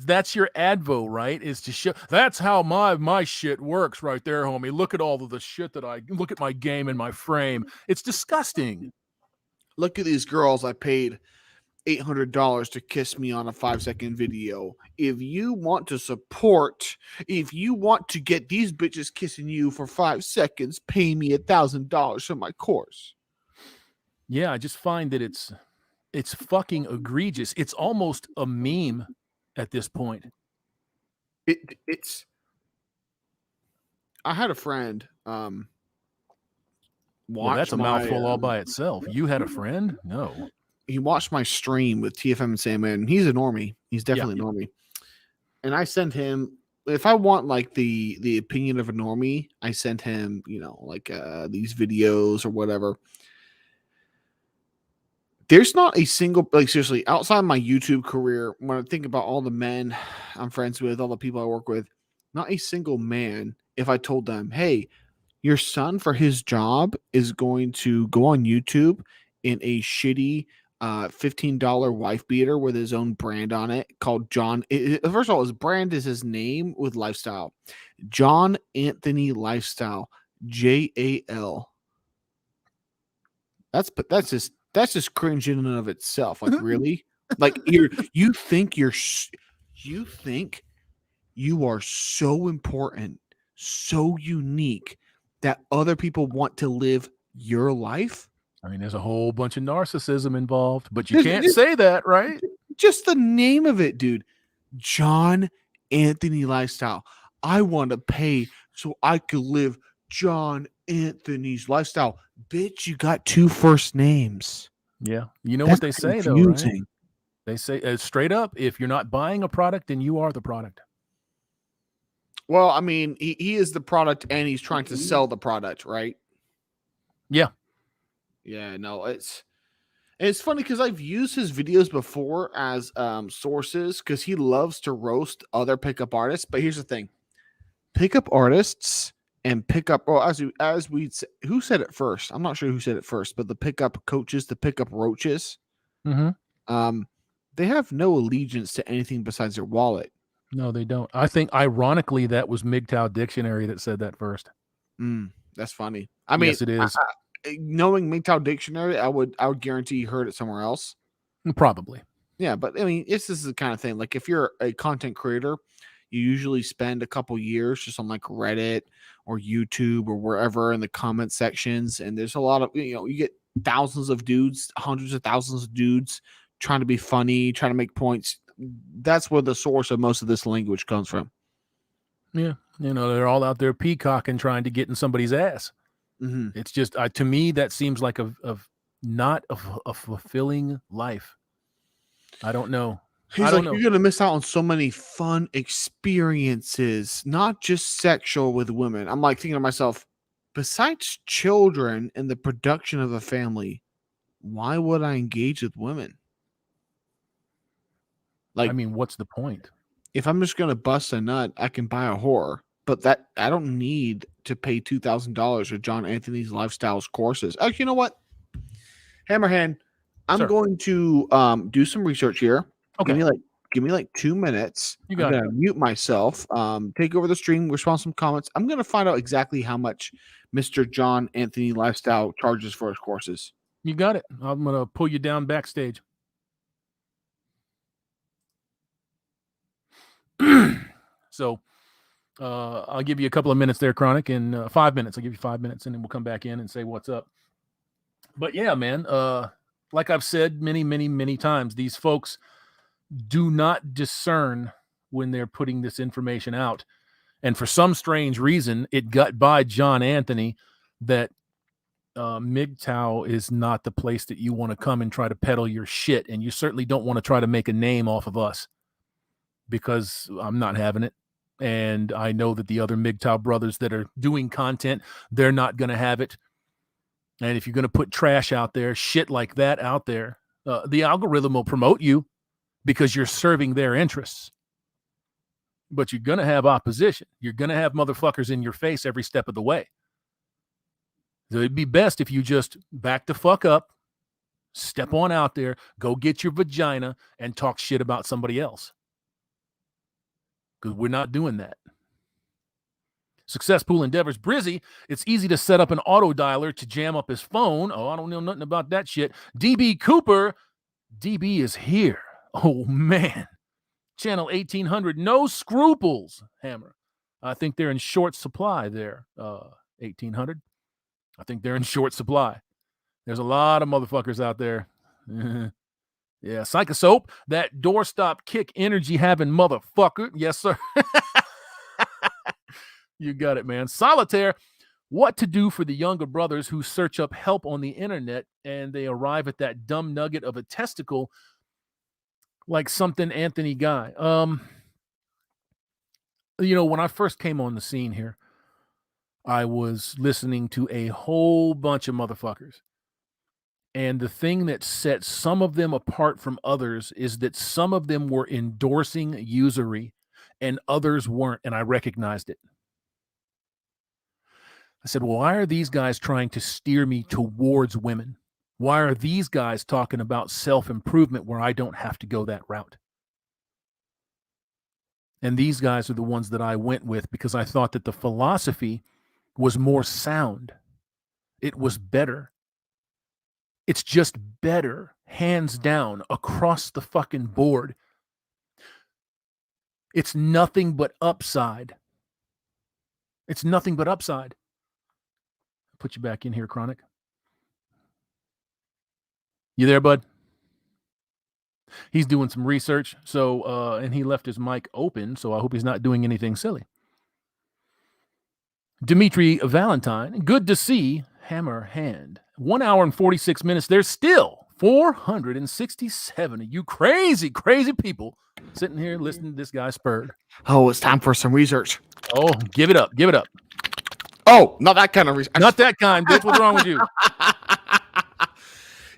That's your advo, right? Is to show that's how my shit works right there, homie. Look at all of the shit look at my game and my frame. It's disgusting. Look at these girls I paid $800 to kiss me on a 5-second video. If you want to get these bitches kissing you for 5 seconds, pay me $1,000 for my course. Yeah, I just find that it's fucking egregious. It's almost a meme at this point. It's. I had a friend. That's a mouthful all by itself. You had a friend? No. He watched my stream with TFM and Sandman. He's a normie. He's definitely a normie. And I sent him, if I want the opinion of a normie, I sent him, these videos or whatever. There's not a single, seriously, outside my YouTube career, when I think about all the men I'm friends with, all the people I work with, not a single man, if I told them, hey, your son for his job is going to go on YouTube in a shitty $15 wife beater with his own brand on it called John. First of all, his brand is his name with lifestyle. John Anthony Lifestyle. JAL. That's just cringe in and of itself. Really? You think you are so important, so unique that other people want to live your life? I mean, there's a whole bunch of narcissism involved, but you can't say that, right? Just the name of it, dude. John Anthony lifestyle. I want to pay so I could live John Anthony's lifestyle. Bitch, you got 2 first names. Yeah. You know That's what they say, though, right? confusing. They say straight up, if you're not buying a product, then you are the product. Well, I mean, he is the product and he's trying to sell the product, right? Yeah. Yeah, no, it's funny because I've used his videos before as sources because he loves to roast other pickup artists. But here's the thing: pickup artists and pickup, well, who said it first? I'm not sure who said it first, but the pickup coaches, the pickup roaches, Mm-hmm. they have no allegiance to anything besides their wallet. No, they don't. I think, ironically, that was MGTOW Dictionary that said that first. That's funny. I mean, yes, it is. Knowing MGTOW Dictionary, I would guarantee you heard it somewhere else. Probably. Yeah, but I mean, this is the kind of thing. Like, if you're a content creator, you usually spend a couple years just on like Reddit or YouTube or wherever in the comment sections, and there's a lot of you get thousands of dudes, hundreds of thousands of dudes trying to be funny, trying to make points. That's where the source of most of this language comes from. Yeah, they're all out there peacocking, trying to get in somebody's ass. Mm-hmm. It's just, to me, that seems like not a fulfilling life. I don't know. He's like, you're gonna miss out on so many fun experiences, not just sexual with women. I'm like thinking to myself, besides children and the production of a family, why would I engage with women? Like, I mean, what's the point? If I'm just gonna bust a nut, I can buy a whore, but that I don't need to pay $2,000 for John Anthony's lifestyles courses. Actually, you know what, Hammerhand, I'm going to do some research here. Okay. Give me like 2 minutes. You got I'm gonna mute myself. Take over the stream, respond to some comments. I'm gonna find out exactly how much Mr. John Anthony Lifestyle charges for his courses. You got it. I'm gonna pull you down backstage. So I'll give you a couple of minutes there, Chronic, and 5 minutes. I'll give you 5 minutes, and then we'll come back in and say what's up. But yeah, man, like I've said many, many, many times, these folks do not discern when they're putting this information out. And for some strange reason, it got by John Anthony that MGTOW is not the place that you want to come and try to peddle your shit. And you certainly don't want to try to make a name off of us, because I'm not having it. And I know that the other MGTOW brothers that are doing content, they're not going to have it. And if you're going to put trash out there, shit like that out there, the algorithm will promote you because you're serving their interests. But you're going to have opposition. You're going to have motherfuckers in your face every step of the way. So it'd be best if you just back the fuck up, step on out there, go get your vagina, and talk shit about somebody else. Because we're not doing that. Successful endeavors. Brizzy, it's easy to set up an auto dialer to jam up his phone. Oh, I don't know nothing about that shit. DB Cooper, DB is here. Oh, man. Channel 1800, no scruples, Hammer. I think they're in short supply there, 1800. I think they're in short supply. There's a lot of motherfuckers out there. Yeah, Psychosoap, that doorstop kick energy having motherfucker. Yes, sir. You got it, man. Solitaire, what to do for the younger brothers who search up help on the internet and they arrive at that dumb nugget of a testicle like something Anthony guy. When I first came on the scene here, I was listening to a whole bunch of motherfuckers. And the thing that set some of them apart from others is that some of them were endorsing usury and others weren't, and I recognized it. I said, well, why are these guys trying to steer me towards women? Why are these guys talking about self-improvement where I don't have to go that route? And these guys are the ones that I went with because I thought that the philosophy was more sound. It was better. It's just better, hands down, across the fucking board. It's nothing but upside. It's nothing but upside. I'll put you back in here, Chronic. You there, bud? He's doing some research. So, and he left his mic open. So I hope he's not doing anything silly. Dimitri Valentine, good to see. Hammer hand. 1 hour and 46 minutes. There's still 467 of you crazy, crazy people sitting here listening to this guy spurred. Oh, it's time for some research. Oh, give it up. Give it up. Oh, not that kind of research. Not that kind, bitch. What's wrong with you?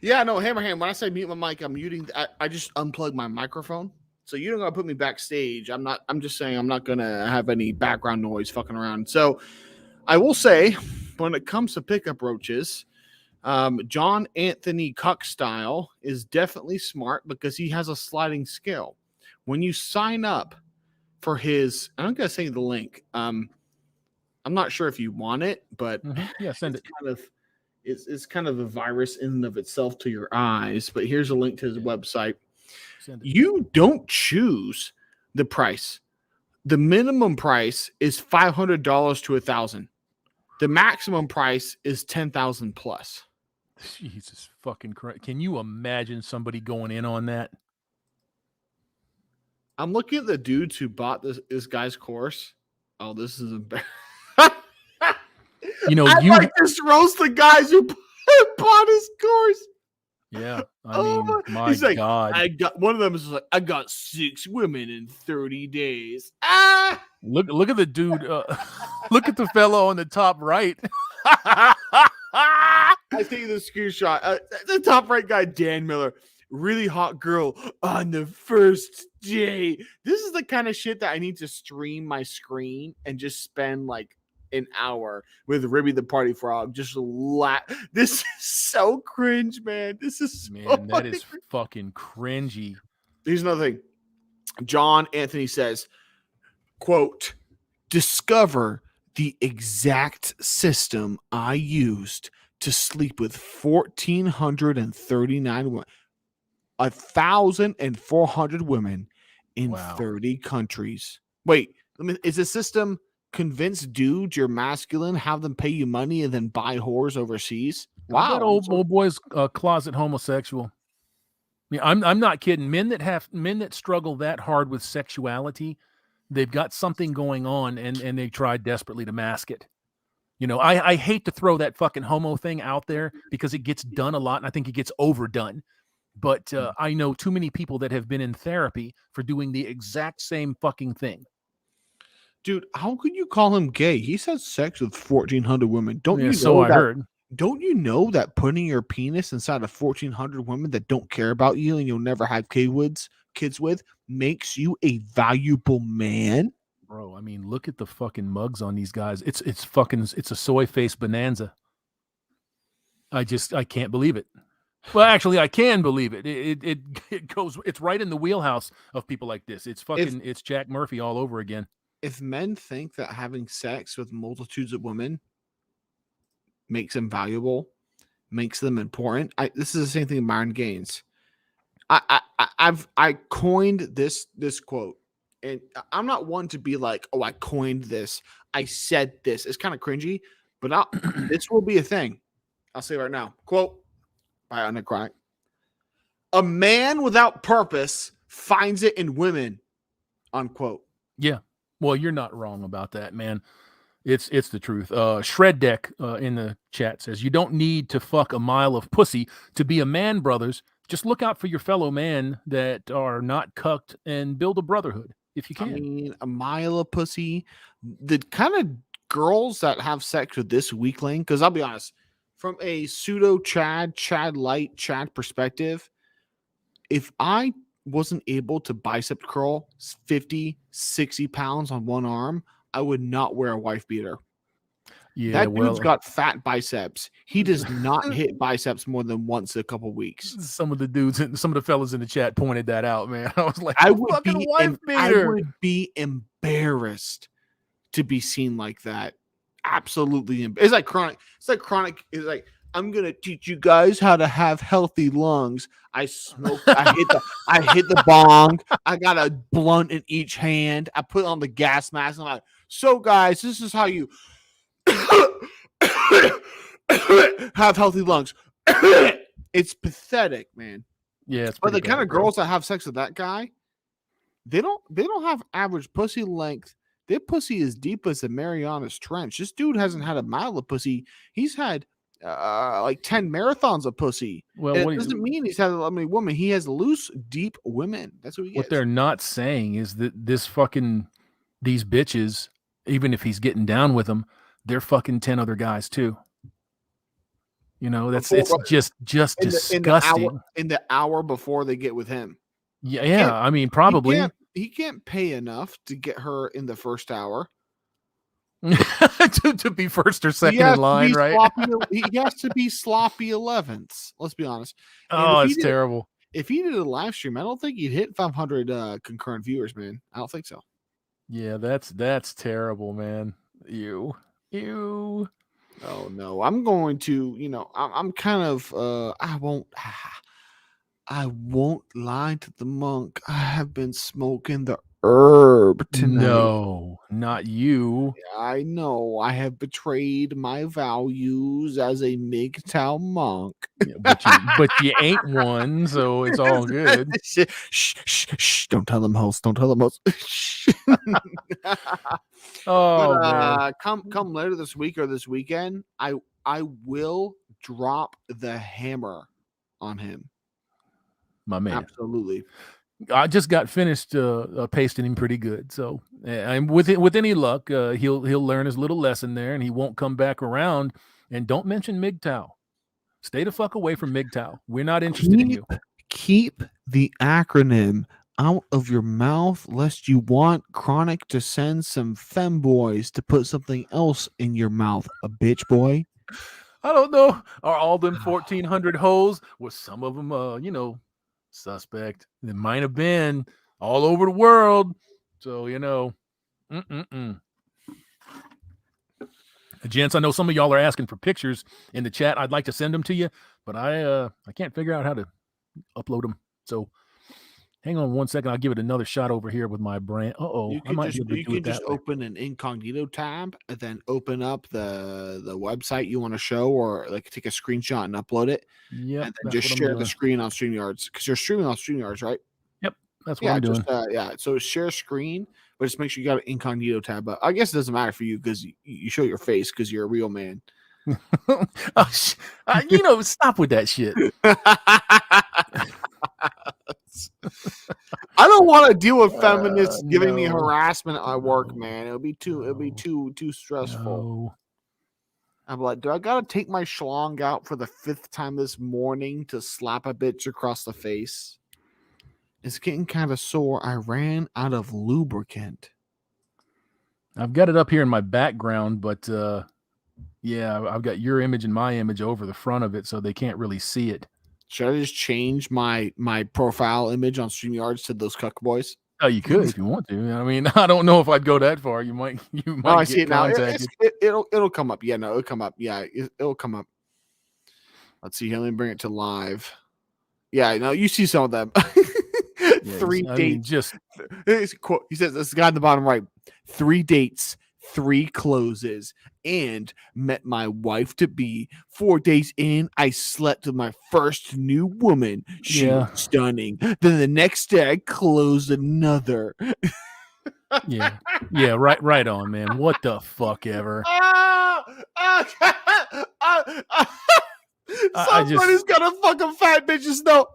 Yeah, no, Hammerhand. When I say mute my mic, I'm muting. I just unplugged my microphone. So you don't gotta put me backstage. I'm just saying I'm not gonna have any background noise fucking around. So I will say, when it comes to pickup roaches, John Anthony Cuck style is definitely smart because he has a sliding scale. When you sign up for his, I'm gonna say the link. I'm not sure if you want it, but yeah, send it. It's kind of a virus in and of itself to your eyes. But here's a link to his website. You don't choose the price. The minimum price is $500 to $1,000. The maximum price is $10,000 plus. Jesus fucking Christ. Can you imagine somebody going in on that? I'm looking at the dudes who bought this guy's course. Oh, this is embarrassing. You know, I like just roast the guys who bought his course. Yeah, I mean, my he's like, God. I got one of them is like, I got 6 women in 30 days. Ah, look at the dude. Look at the fellow on the top right. I think the screenshot. The top right guy, Dan Miller, really hot girl on the first day. This is the kind of shit that I need to stream my screen and just spend like an hour with Ribby the Party Frog. Just laugh. This is so cringe, man. This is so man, that is fucking cringy. Here's another thing. John Anthony says, quote, discover the exact system I used to sleep with 1,439 women, 1,400 women in 30 countries. Wait, is the system convince dudes you're masculine, have them pay you money, and then buy whores overseas? Wow, that old boy's closet homosexual. I mean, I'm not kidding. Men that struggle that hard with sexuality, they've got something going on, and they try desperately to mask it. You know, I hate to throw that fucking homo thing out there because it gets done a lot, and I think it gets overdone. But I know too many people that have been in therapy for doing the exact same fucking thing. Dude, how could you call him gay? He's had sex with 1,400 women. Don't you know so I heard. Don't you know that putting your penis inside of 1,400 women that don't care about you and you'll never have kids with makes you a valuable man? Bro, I mean, look at the fucking mugs on these guys. It's a soy face bonanza. I can't believe it. Well, actually, I can believe it. It goes. It's right in the wheelhouse of people like this. It's it's Jack Murphy all over again. If men think that having sex with multitudes of women makes them valuable, makes them important, this is the same thing in Myron Gaines. I coined this quote, and I'm not one to be like, oh, I coined this, I said this. It's kind of cringy, but this will be a thing. I'll say it right now. Quote by Undercry. A man without purpose finds it in women. Unquote. Yeah. Well, you're not wrong about that, man. It's the truth. Shred Deck in the chat says, you don't need to fuck a mile of pussy to be a man, brothers. Just look out for your fellow man that are not cucked and build a brotherhood if you can. I mean, a mile of pussy. The kind of girls that have sex with this weakling, because I'll be honest, from a pseudo Chad light Chad perspective, if I wasn't able to bicep curl 50, 60 pounds on one arm, I would not wear a wife beater. Yeah, that dude's got fat biceps. He does not hit biceps more than once a couple weeks. Some of the dudes, some of the fellas in the chat pointed that out, man. I was like, I would be embarrassed to be seen like that. Absolutely. It's like chronic. It's like I'm gonna teach you guys how to have healthy lungs. I smoke. I hit the bong. I got a blunt in each hand. I put on the gas mask. I'm like, so guys, this is how you have healthy lungs. It's pathetic, man. Yeah, it's But pretty the kind bad, of bro. girls that have sex with that guy, they don't have average pussy length. Their pussy is deep as the Marianas Trench. This dude hasn't had a mile of pussy. He's had like 10 marathons of pussy. Well, And it doesn't mean he's had a many women. He has loose, deep women. That's what he what gets. they're not saying is that these bitches, even if he's getting down with them, they're fucking 10 other guys too. It's just disgusting. In the hour before they get with him. Yeah. I mean, probably he can't pay enough to get her in the first hour. to be first or second in line, right? He has to be sloppy 11ths. Let's be honest. Oh, it's terrible. If he did a live stream, I don't think he'd hit 500 concurrent viewers, man. I don't think so. Yeah, that's terrible, man. Ew. Oh no, I'm going to, I'm kind of, I won't lie to the monk. I have been smoking the herb tonight. No, not you. I know. I have betrayed my values as a MGTOW monk. Yeah, but you ain't one, so it's all good. Shh. Don't tell them, host. Don't tell them, host. Man. Come later this week or this weekend, I will drop the hammer on him. My man. Absolutely. I just got finished pasting him pretty good, so and with any luck, he'll learn his little lesson there, and he won't come back around. And don't mention MGTOW. Stay the fuck away from MGTOW. We're not interested in you. Keep the acronym out of your mouth, lest you want Chronic to send some femboys to put something else in your mouth, a bitch boy. I don't know. Are all them 1,400 hoes? Was some of them, suspect? It might have been all over the world. So, Gents, I know some of y'all are asking for pictures in the chat. I'd like to send them to you, but I can't figure out how to upload them. So hang on one second. I'll give it another shot over here with my brand. I might be able to do it that way. You can just open an incognito tab and then open up the website you want to show, or like take a screenshot and upload it. Yeah, and then just share the screen on StreamYards, because you're streaming on StreamYards, right? Yep, that's what I'm doing. So share screen, but just make sure you got an incognito tab. But I guess it doesn't matter for you because you show your face because you're a real man. Stop with that shit. I don't want to deal with feminists giving me harassment at my work, man. It'll be too stressful. No. I'm like, do I gotta take my schlong out for the 5th time this morning to slap a bitch across the face? It's getting kind of sore. I ran out of lubricant. I've got it up here in my background, but I've got your image and my image over the front of it, so they can't really see it. Should I just change my profile image on StreamYards to those cuck boys? Oh, you could if you want to. I mean, I don't know if I'd go that far. You might. Oh, I see it now. It'll come up. Yeah, no, it'll come up. Yeah, it'll come up. Let's see. Let me bring it to live. Yeah, no, you see some of them. 3 dates. He says this guy in the bottom right. 3 dates, 3 closes, and met my wife to be. 4 days in, I slept with my first new woman. She was stunning. Then the next day, I closed another. Yeah, right on, man. What the fuck ever. Somebody's got a fucking fat bitches though.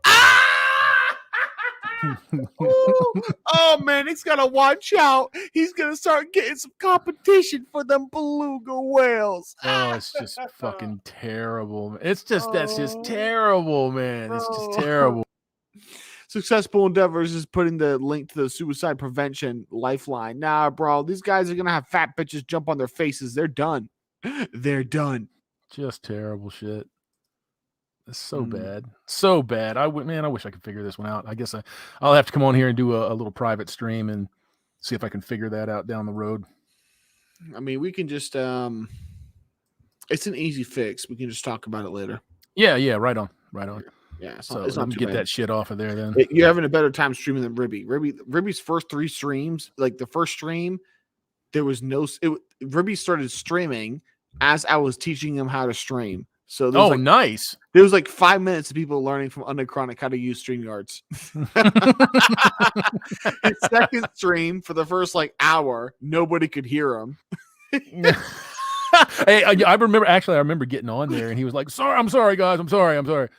Oh man, he's gotta watch out. He's gonna start getting some competition for them beluga whales. Oh, it's just fucking terrible. That's just terrible, man. It's just terrible. Successful Endeavors is putting the link to the suicide prevention lifeline. Nah, bro, these guys are gonna have fat bitches jump on their faces. They're done. They're done. Just terrible shit. It's so bad. So bad. I wish I could figure this one out. I guess I'll have to come on here and do a little private stream and see if I can figure that out down the road. I mean, we can just it's an easy fix. We can just talk about it later. Yeah, right on. Yeah, so let me get that shit off of there then. You're having a better time streaming than Ribby. Ribby's first 3 streams, like the first stream, there was no Ribby started streaming as I was teaching him how to stream. So there's nice. There was like 5 minutes of people learning from Underchronic how to use StreamYards. His second stream for the first like hour, nobody could hear him. Hey, I remember getting on there and he was like, I'm sorry, guys. I'm sorry.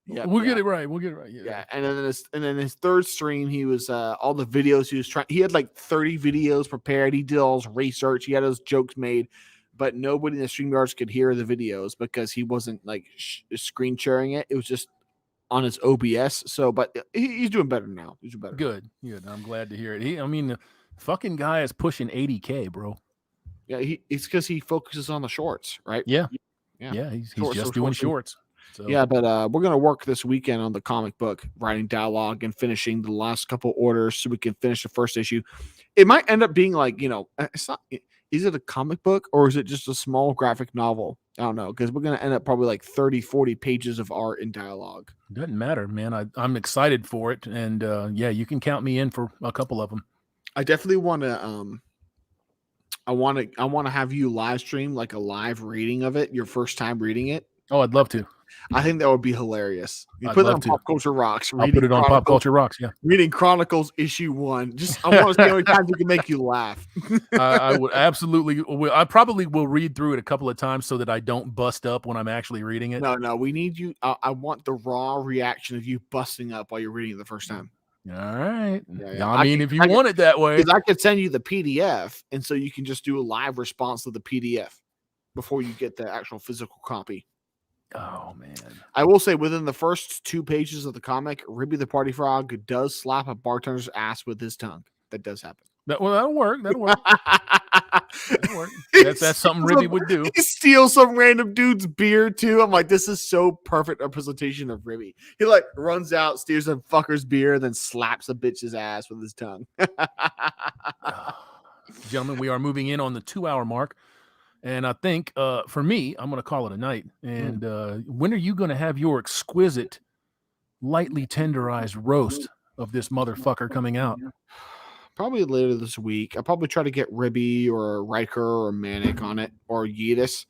Yeah, We'll get it right. Yeah. And then his third stream, he was all the videos he was trying. He had like 30 videos prepared. He did all his research. He had his jokes made, but nobody in the StreamYards could hear the videos because he wasn't like screen sharing it. It was just on his OBS. So, but he's doing better now. He's doing better. Good. I'm glad to hear it. The fucking guy is pushing 80K, bro. Yeah, it's because he focuses on the shorts, right? Yeah. He's just doing shorts. So. Yeah, but we're gonna work this weekend on the comic book writing dialogue and finishing the last couple orders so we can finish the first issue. It might end up being like, it's not. Is it a comic book or is it just a small graphic novel? I don't know, because we're gonna end up probably like 30, 40 pages of art and dialogue. Doesn't matter, man. I'm excited for it, and you can count me in for a couple of them. I definitely want to. I want to have you live stream like a live reading of it, your first time reading it. Oh, I'd love to. I think that would be hilarious. You I'd put it love on to. Pop Culture Rocks. I'll put it on Pop Culture Rocks. Yeah, reading Chronicles issue 1. Just I want to see how many times we can make you laugh. I would absolutely. I probably will read through it a couple of times so that I don't bust up when I'm actually reading it. No, we need you. I want the raw reaction of you busting up while you're reading it the first time. All right. Yeah. I mean, if you want it that way, because I could send you the PDF, and so you can just do a live response to the PDF before you get the actual physical copy. Oh man! I will say, within the first 2 pages of the comic, Ribby the Party Frog does slap a bartender's ass with his tongue. That does happen. That'll work. That'll work. That's something Ribby would do. He steals some random dude's beer too. I'm like, this is so perfect representation of Ribby. He like runs out, steals a fucker's beer, then slaps a bitch's ass with his tongue. Gentlemen, we are moving in on the 2-hour mark. And I think for me, I'm going to call it a night. And when are you going to have your exquisite, lightly tenderized roast of this motherfucker coming out? Probably later this week. I'll probably try to get Ribby or Riker or Manic on it or Yeetus.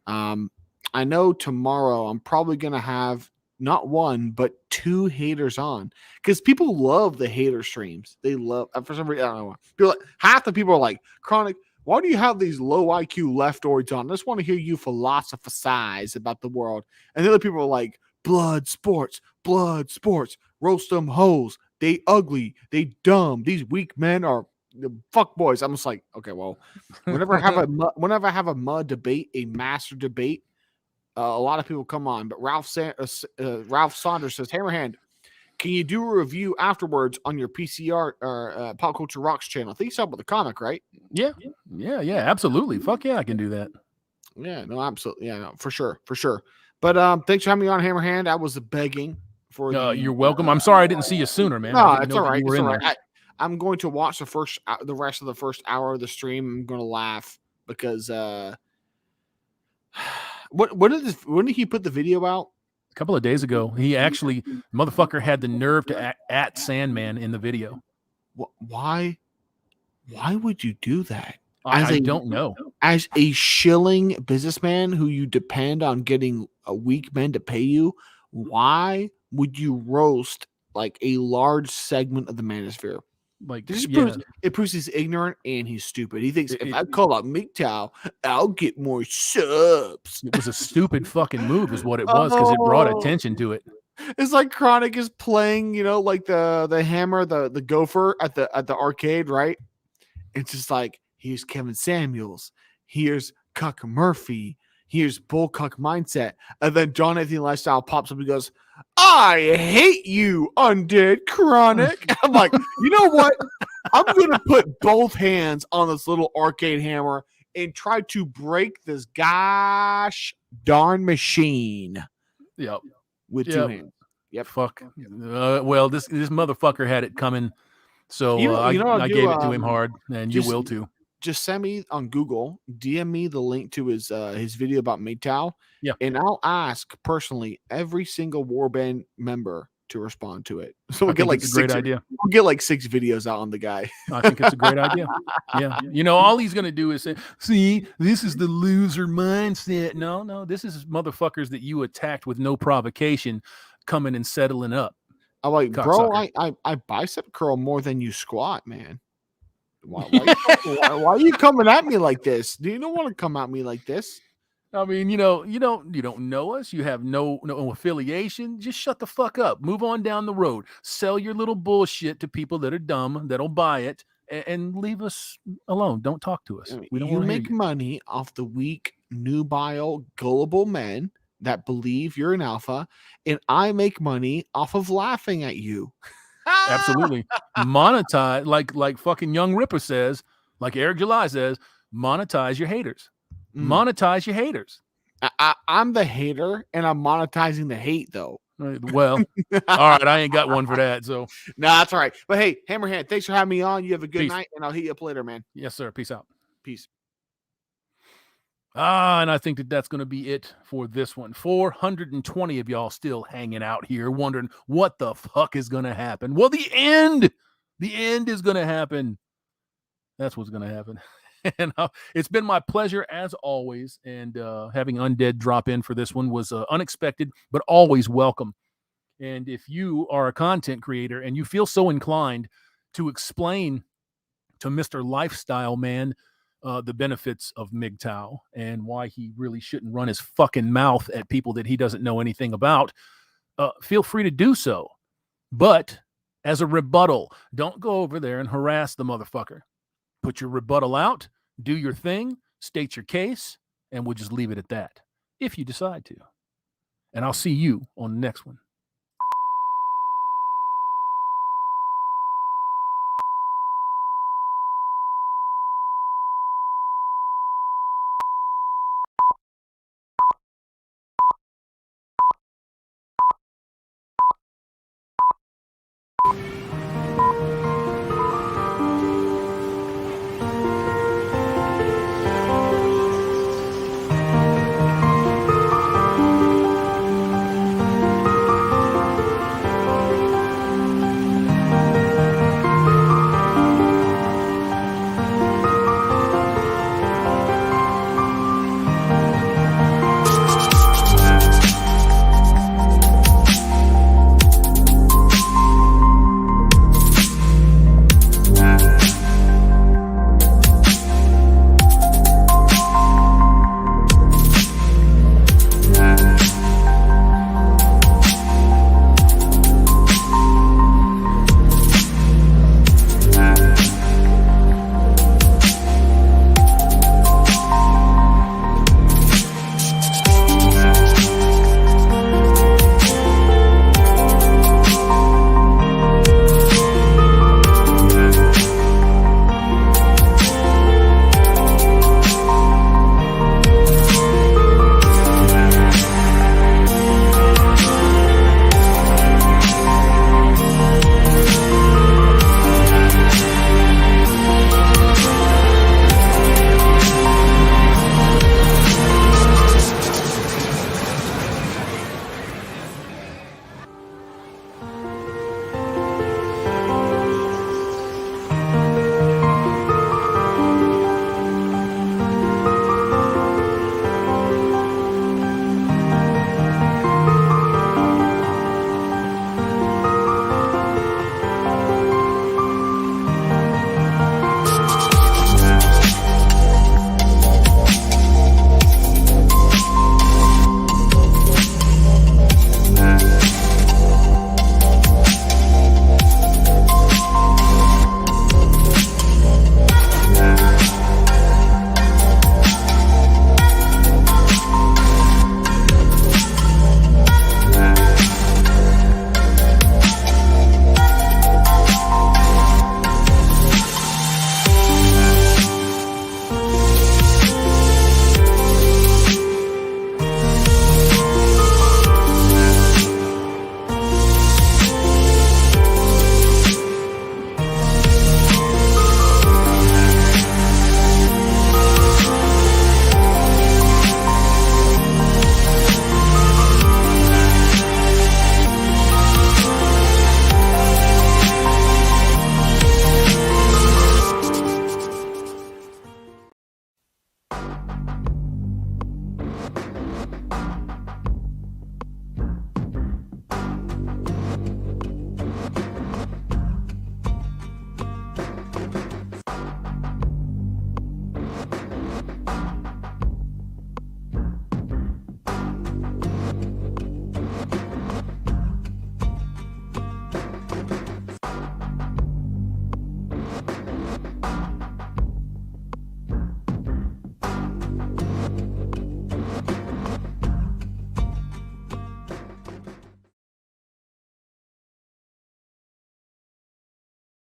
I know tomorrow I'm probably going to have not 1, but 2 haters on because people love the hater streams. They love, for some reason, I don't know. People, half the people are like, Chronic, why do you have these low IQ leftoids on? I just want to hear you philosophize about the world. And the other people are like, blood sports, roast them hoes. They ugly, they dumb. These weak men are fuck boys. I'm just like, okay, well, whenever I have a mud debate, a master debate, a lot of people come on. But Ralph Saunders says, Hammerhand, can you do a review afterwards on your PCR or Pop Culture Rocks channel? I think you saw about the comic, right? Yeah, absolutely. Fuck yeah, I can do that. Yeah, no, absolutely. Yeah, no, for sure. But thanks for having me on, Hammerhand. I was begging for you're welcome. I'm sorry I didn't see you sooner, man. No, it's all right. It's all right. I'm going to watch the rest of the first hour of the stream. I'm going to laugh because when did he put the video out? A couple of days ago. He actually, motherfucker, had the nerve to at Sandman in the video. Why would you do that? I don't know. As a shilling businessman who you depend on getting a weak men to pay you, why would you roast like a large segment of the manosphere? Like it proves he's ignorant and he's stupid. He thinks if I call out MGTOW, I'll get more subs. It was a stupid fucking move, is what it was, because it brought attention to it. It's like Chronic is playing, like the hammer, the gopher at the arcade, right? It's just like, here's Kevin Samuels, here's Cuck Murphy, here's Bullcuck Mindset, and then John Anthony Lifestyle pops up and goes, I hate you, Undead Chronic. I'm like, you know what? I'm going to put both hands on this little arcade hammer and try to break this gosh darn machine. Yep. With 2 hands. Yep. Fuck. Well, this motherfucker had it coming, so I gave it to him hard, and you will too. Just send me on Google, DM me the link to his video about MGTOW. Yeah. And I'll ask personally every single Warband member to respond to it. So I we'll get think like it's a great 6 idea. We'll get like 6 videos out on the guy. I think it's a great idea. Yeah. You know, all he's going to do is say, see, this is the loser mindset. No, this is motherfuckers that you attacked with no provocation coming and settling up. I'm like, bro, Cocksucker. I bicep curl more than you squat, man. Why are you coming at me like this? Do you don't want to come at me like this? I mean, you don't know us. You have no affiliation. Just shut the fuck up. Move on down the road. Sell your little bullshit to people that are dumb, that'll buy it, and leave us alone. Don't talk to us. We don't You want to hear make you. money off the weak, nubile, gullible men that believe you're an alpha, and I make money off of laughing at you. Absolutely. Monetize, like fucking Young Ripper says, like Eric July says, monetize your haters. Monetize your haters. I'm the hater, and I'm monetizing the hate, though. Well, all right, I ain't got one for that. So, no, that's all right. But hey, Hammerhand, thanks for having me on. You have a good Peace. night, and I'll hit you up later, man. Yes, sir. Peace out. Peace. And I think that's going to be it for this one. 420 of y'all still hanging out here wondering what the fuck is going to happen. Well, the end is going to happen. That's what's going to happen. And it's been my pleasure as always. And having Undead drop in for this one was unexpected, but always welcome. And if you are a content creator and you feel so inclined to explain to Mr. Lifestyle Man the benefits of MGTOW and why he really shouldn't run his fucking mouth at people that he doesn't know anything about, feel free to do so. But as a rebuttal, don't go over there and harass the motherfucker. Put your rebuttal out, do your thing, state your case, and we'll just leave it at that if you decide to. And I'll see you on the next one.